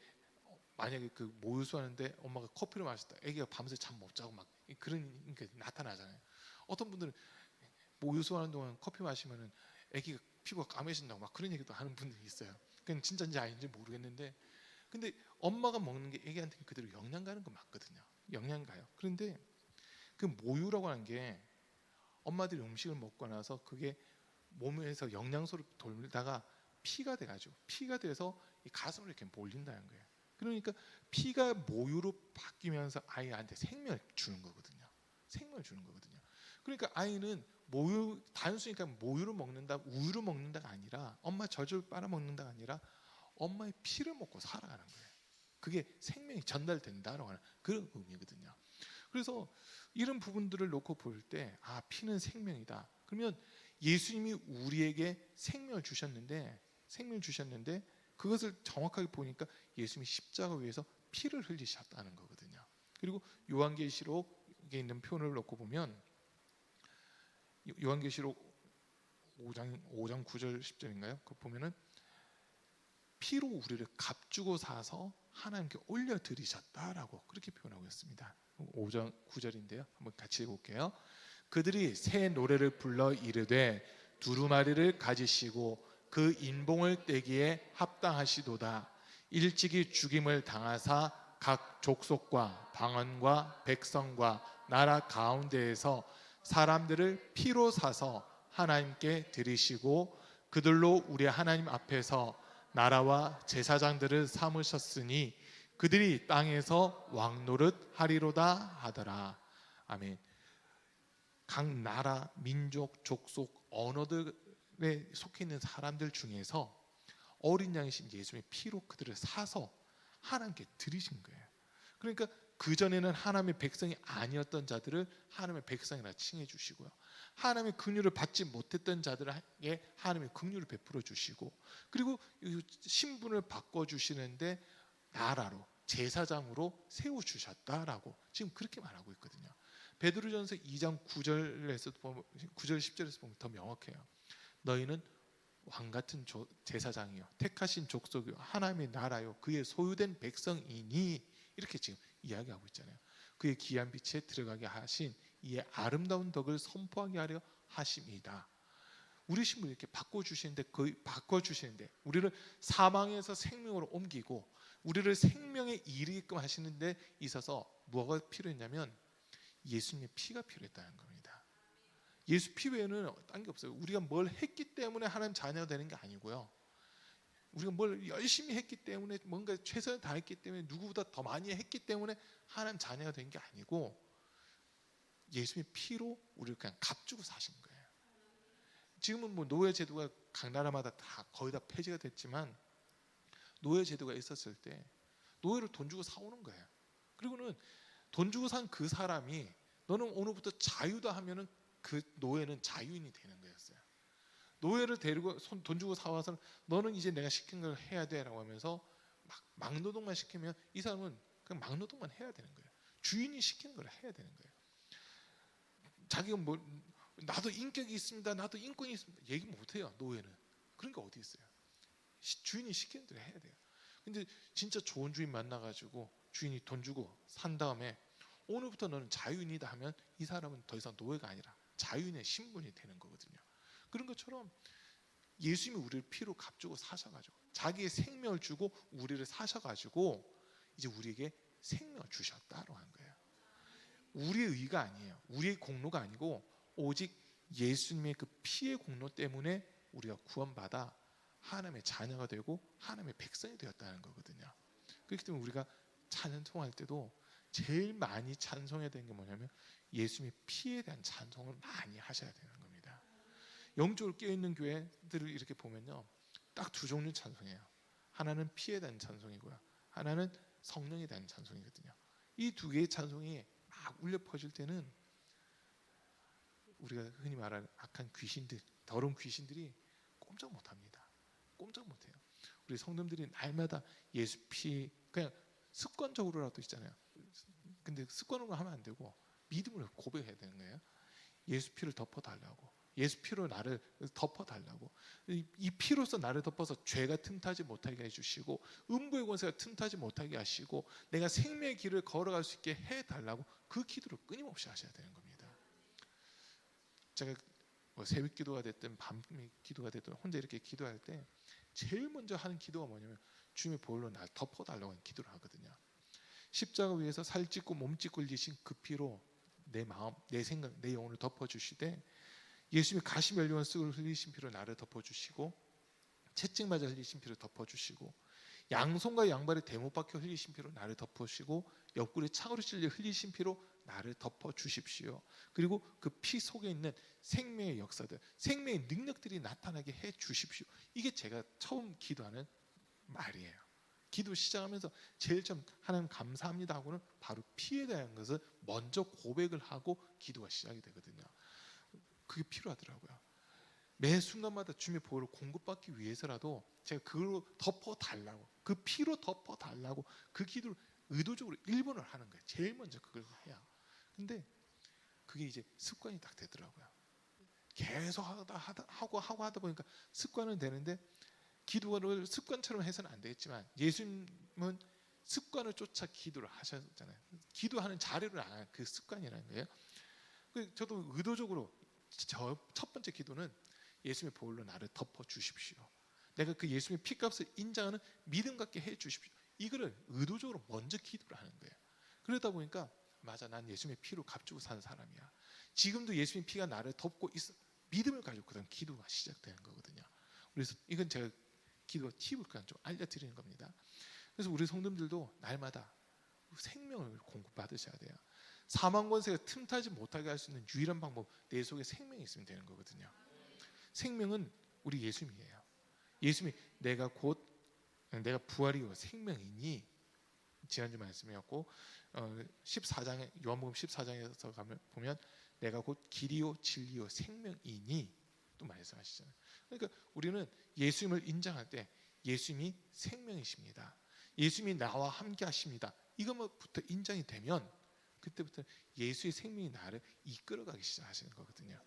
만약에 그 모유수 하는데 엄마가 커피를 마셨다, 아기가 밤새 잠 못 자고 막 그런 게 나타나잖아요. 어떤 분들은 모유수 하는 동안 커피 마시면은 아기가 피부가 까매진다고 막 그런 얘기도 하는 분들이 있어요. 그건 진짜인지 아닌지 모르겠는데, 근데 엄마가 먹는 게 아기한테 그대로 영양 가는 건 맞거든요. 영양 가요. 그런데 그 모유라고 하는 게 엄마들이 음식을 먹고 나서 그게 몸에서 영양소를 돌다가 피가 돼서 이 가슴으로 이렇게 몰린다는 거예요. 그러니까 피가 모유로 바뀌면서 아이한테 생명을 주는 거거든요. 생명을 주는 거거든요. 그러니까 아이는 모유, 단순히 그러니까 모유를 먹는다, 우유를 먹는다가 아니라, 엄마 젖을 빨아먹는다가 아니라 엄마의 피를 먹고 살아가는 거예요. 그게 생명이 전달된다라고 하는 그런 의미거든요. 그래서 이런 부분들을 놓고 볼 때, 아, 피는 생명이다. 그러면 예수님이 우리에게 생명을 주셨는데 그것을 정확하게 보니까 예수님이 십자가 위에서 피를 흘리셨다는 거거든요. 그리고 요한계시록에 있는 표현을 놓고 보면, 요한계시록 5장 9절 10절인가요? 그 보면은 피로 우리를 값주고 사서 하나님께 올려드리셨다라고 그렇게 표현하고 있습니다. 5장 9절인데요. 한번 같이 해볼게요. 그들이 새 노래를 불러 이르되 두루마리를 가지시고 그 인봉을 떼기에 합당하시도다. 일찍이 죽임을 당하사 각 족속과 방언과 백성과 나라 가운데에서 사람들을 피로 사서 하나님께 드리시고 그들로 우리 하나님 앞에서 나라와 제사장들을 삼으셨으니 그들이 땅에서 왕노릇 하리로다 하더라. 아멘. 각 나라, 민족, 족속, 언어들에 속해 있는 사람들 중에서 어린 양이신 예수님의 피로 그들을 사서 하나님께 드리신 거예요. 그러니까 그전에는 하나님의 백성이 아니었던 자들을 하나님의 백성이라 칭해 주시고요, 하나님의 긍휼을 받지 못했던 자들에게 하나님의 긍휼을 베풀어 주시고, 그리고 신분을 바꿔 주시는데 나라로, 제사장으로 세워 주셨다라고 지금 그렇게 말하고 있거든요. 베드로전서 2장 9절에서 보면, 9절 10절에서 보면 더 명확해요. 너희는 왕같은 제사장이요 택하신 족속이요 하나님의 나라요 그의 소유된 백성이니, 이렇게 지금 이야기하고 있잖아요. 그의 귀한 빛에 들어가게 하신 이의 아름다운 덕을 선포하게 하려 하심이다. 우리 신분을 이렇게 바꿔주시는데 우리를 사망에서 생명으로 옮기고 우리를 생명에 이르게끔 하시는 데 있어서 뭐가 필요했냐면 예수님의 피가 필요했다는 겁니다. 예수 피 외에는 딴 게 없어요. 우리가 뭘 했기 때문에 하나님 자녀가 되는 게 아니고요, 우리가 뭘 열심히 했기 때문에, 뭔가 최선을 다했기 때문에, 누구보다 더 많이 했기 때문에 하나님 자녀가 된 게 아니고 예수님의 피로 우리를 그냥 값주고 사신 거예요. 지금은 뭐 노예 제도가 각 나라마다 다 거의 다 폐지가 됐지만, 노예 제도가 있었을 때 노예를 돈 주고 사오는 거예요. 그리고는 돈 주고 산 그 사람이 너는 오늘부터 자유다 하면은 그 노예는 자유인이 되는 거였어요. 노예를 데리고 돈 주고 사와서 너는 이제 내가 시킨 걸 해야 돼라고 하면서 막 노동만 시키면 이 사람은 그냥 막 노동만 해야 되는 거예요. 주인이 시키는 걸 해야 되는 거예요. 자기가 뭐 나도 인격이 있습니다, 나도 인권이 있습니다 얘기 못해요. 노예는 그런 게 어디 있어요. 주인이 시키는 대로 해야 돼요. 근데 진짜 좋은 주인 만나가지고 주인이 돈 주고 산 다음에 오늘부터 너는 자유인이다 하면 이 사람은 더 이상 노예가 아니라 자유인의 신분이 되는 거거든요. 그런 것처럼 예수님이 우리를 피로 값주고 사셔가지고 자기의 생명을 주고 우리를 사셔가지고 이제 우리에게 생명을 주셨다고 하는 거예요. 우리의 의가 아니에요. 우리의 공로가 아니고 오직 예수님의 그 피의 공로 때문에 우리가 구원받아 하나님의 자녀가 되고 하나님의 백성이 되었다는 거거든요. 그렇기 때문에 우리가 찬송할 때도 제일 많이 찬송해야 되는 게 뭐냐면 예수님의 피에 대한 찬송을 많이 하셔야 되는 겁니다. 영적으로 깨어있는 교회들을 이렇게 보면요, 딱 두 종류 찬송이에요. 하나는 피에 대한 찬송이고요, 하나는 성령에 대한 찬송이거든요. 이 두 개의 찬송이 막 울려 퍼질 때는 우리가 흔히 말하는 악한 귀신들, 더러운 귀신들이 꼼짝 못합니다. 꼼짝 못해요. 우리 성도들이 날마다 예수 피 그냥 습관적으로라도 있잖아요. 근데 습관으로 하면 안 되고 믿음으로 고백해야 되는 거예요. 예수 피를 덮어달라고, 예수 피로 나를 덮어달라고. 이 피로서 나를 덮어서 죄가 틈타지 못하게 해주시고 음부의 권세가 틈타지 못하게 하시고 내가 생명의 길을 걸어갈 수 있게 해달라고 그 기도를 끊임없이 하셔야 되는 겁니다. 제가 새벽 기도가 됐든 밤 기도가 됐든 혼자 이렇게 기도할 때 제일 먼저 하는 기도가 뭐냐면 주님의 보혈로 날 덮어달라고 하는 기도를 하거든요. 십자가 위에서 살찢고 몸찢고 흘리신 그 피로 내 마음, 내 생각, 내 영혼을 덮어주시되 예수님이 가시면류관 쓱을 흘리신 피로 나를 덮어주시고 채찍 맞아 흘리신 피로 덮어주시고 양손과 양발에 대못 박혀 흘리신 피로 나를 덮어주시고 옆구리에 창으로 찔려 흘리신 피로 나를 덮어주십시오. 그리고 그 피 속에 있는 생명의 역사들, 생명의 능력들이 나타나게 해주십시오. 이게 제가 처음 기도하는 말이에요. 기도 시작하면서 제일 처음 하나님 감사합니다 하고는 바로 피에 대한 것을 먼저 고백을 하고 기도가 시작이 되거든요. 그게 필요하더라고요. 매 순간마다 주님의 보혈을 공급받기 위해서라도 제가 그걸로 덮어달라고, 그 피로 덮어달라고 그 기도를 의도적으로 1번을 하는 거예요. 제일 먼저 그걸 해야. 근데 그게 이제 습관이 딱 되더라고요. 계속 하다 보니까 습관은 되는데 기도를 습관처럼 해서는 안 되겠지만 예수님은 습관을 쫓아 기도를 하셨잖아요. 기도하는 자료를 안 하는 그 습관이라는 거예요. 저도 의도적으로 첫 번째 기도는 예수님의 보혈로 나를 덮어 주십시오. 내가 그 예수님의 피값을 인정하는 믿음 갖게 해 주십시오. 이거를 의도적으로 먼저 기도를 하는 거예요. 그러다 보니까 맞아, 난 예수님의 피로 값주고 산 사람이야. 지금도 예수님의 피가 나를 덮고 있어. 믿음을 가지고 그다음 기도가 시작되는 거거든요. 그래서 이건 제가 기도 팁을 그냥 좀 알려드리는 겁니다. 그래서 우리 성도들도 날마다 생명을 공급받으셔야 돼요. 사망 권세가 틈타지 못하게 할 수 있는 유일한 방법, 내 속에 생명이 있으면 되는 거거든요. 생명은 우리 예수님이에요. 예수님이 내가 부활이요 생명이니, 지난주 말씀이었고 14장에 요한복음 14장에서 가면 보면 내가 곧 길이요 진리요 생명이니 또 말씀하시잖아요. 그러니까 우리는 예수님을 인정할 때 예수님이 생명이십니다. 예수님이 나와 함께 하십니다. 이것부터 인정이 되면 그때부터 예수의 생명이 나를 이끌어가기 시작하시는 거거든요.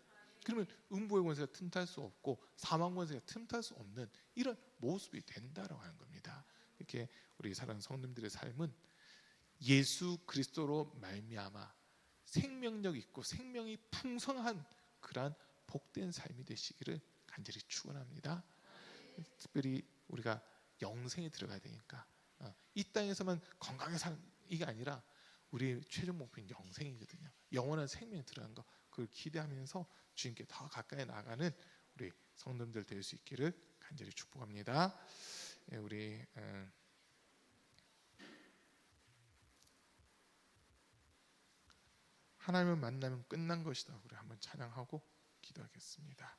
그러면 음부의 권세가 틈탈 수 없고 사망 권세가 틈탈 수 없는 이런 모습이 된다라고 하는 겁니다. 이렇게 우리 사랑하는 성도님들의 삶은 예수 그리스도로 말미암아 생명력 있고 생명이 풍성한 그러한 복된 삶이 되시기를 간절히 축원합니다. 특별히 우리가 영생에 들어가야 되니까 이 땅에서만 건강하게 사는 이게 아니라 우리의 최종 목표는 영생이거든요. 영원한 생명에 들어가는 거, 그걸 기대하면서 주님께 더 가까이 나가는 우리 성도들 될 수 있기를 간절히 축복합니다. 우리 하나님을 만나면 끝난 것이다. 우리 한번 찬양하고 기도하겠습니다.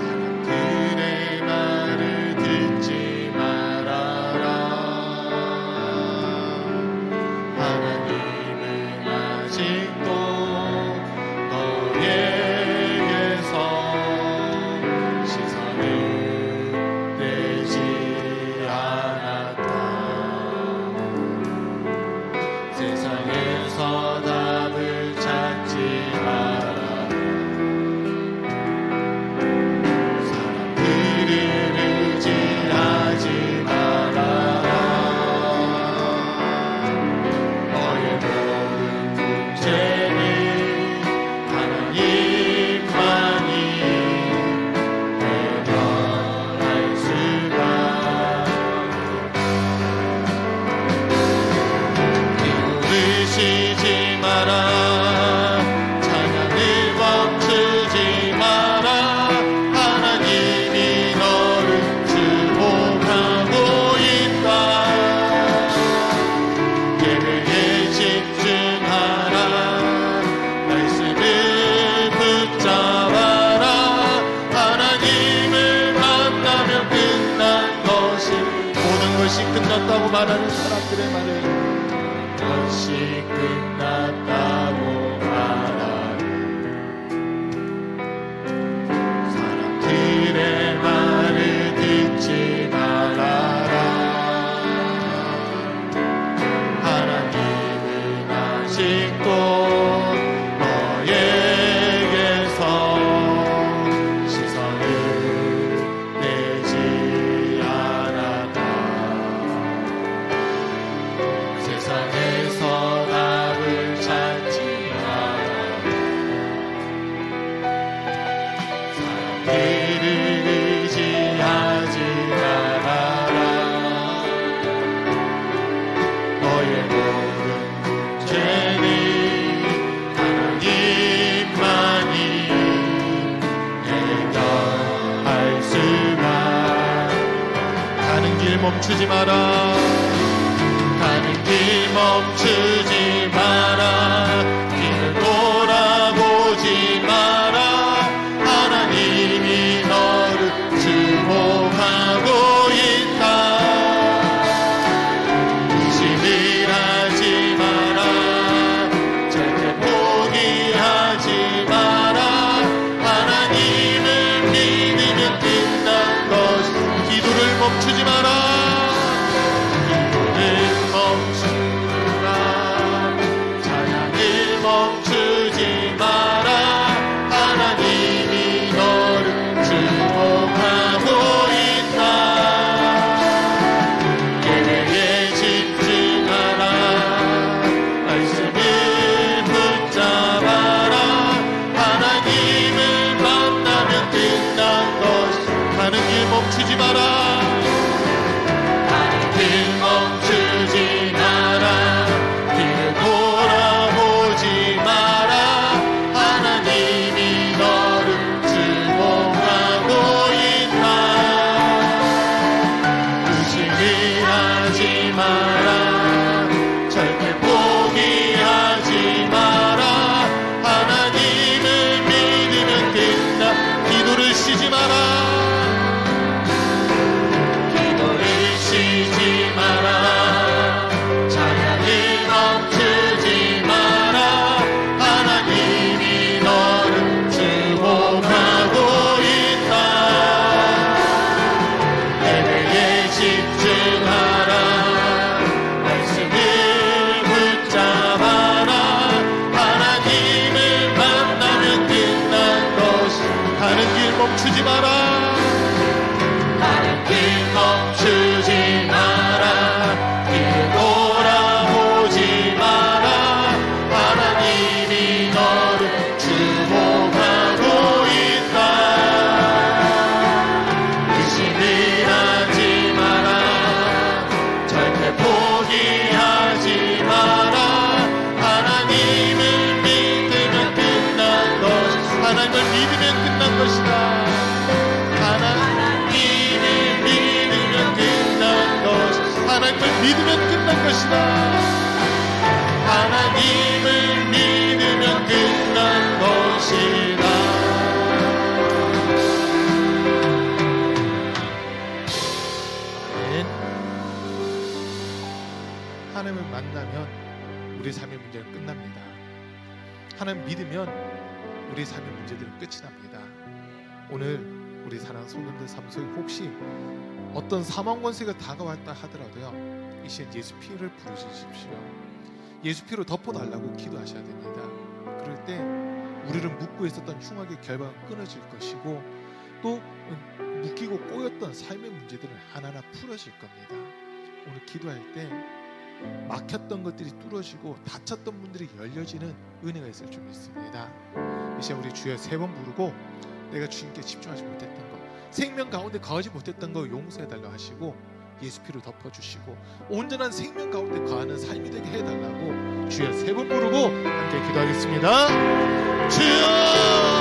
사람들의 말을 듣지 말아라. 모든 것이 끝났다고 말하는 사람들의 말을 것이 끝났다고 말하는 사람들의 말을 듣지 말아라. 하나님은 아직도 너에게서 시선을 떼지 않았다. 세상에서 답을 찾지 마라. 사람들을 의지하지 말아라. 너의 모든 문제는 하나님만이 해결할 수만. 가는 길 멈추지 마라. 가는 길 멈추지 마라. 뒤를 돌아보지 마라. 하나님이 너를 주목하고 있다. 의심을 하지 마라. 절대 포기하지 마라. 하나님을 믿으면 끝난 것. 기도를 멈추지 마라. 멈추라. 찬양을 멈추지 마라. 하나님이 너를 주목하고 있다. 예배에 집중하라. 말씀을 붙잡아라. 하나님을 만나면 끝난 것. 가는 길 멈추지 마라. 길 멈추지 마라. 뒤를 돌아보지 마라. 하나님이 너를 주목하고 있다. 의심을 하지 마라. 절대 포기하지 마라. 하나님을 믿으면 끝나. 기도를 쉬지 마라. 기도를 쉬지 마라. 찬양을 멈추지 마라. 하나님이 너를 주목하고 있다. 예배에 집중하라. 말씀을 붙잡아라. 하나님을 만나면 끝난 것이. 가는 길 멈추지 마라. 가는 길 멈추지 마라. 뒤를 돌아보지 마라. 하나님이 너를 주목하고 있다. 의심을 하지 마라. 절대 포기하지 마라. 하나님을 믿으면 끝난 것. 하나님을 믿으면 끝난 것이다. 하나님을 믿으면 끝난 것. 하나님을 믿으면 끝난 것이다. 하나님을 믿으면 끝난 것이다. 아멘. 하나님을 만나면 우리 삶의 문제는 끝납니다. 하나님 믿으면 우리 삶의 문제들은 끝이 납니다. 오늘 우리 사랑하는 성도들 삶 속에 혹시 어떤 사망 권세가 다가왔다 하더라도요, 이 시간 예수 피를 부르십시오. 예수 피로 덮어달라고 기도하셔야 됩니다. 그럴 때 우리를 묶고 있었던 흉악의 결박은 끊어질 것이고, 또 묶이고 꼬였던 삶의 문제들은 하나하나 풀어질 겁니다. 오늘 기도할 때 막혔던 것들이 뚫어지고 닫혔던 문들이 열려지는 은혜가 있을 줄 믿습니다. 이 시간 우리 주여 3번 부르고, 내가 주님께 집중하지 못했던 것, 생명 가운데 거하지 못했던 거 용서해달라고 하시고, 예수 피로 덮어주시고 온전한 생명 가운데 거하는 삶이 되게 해달라고 주여 3번 부르고 함께 기도하겠습니다. 주여!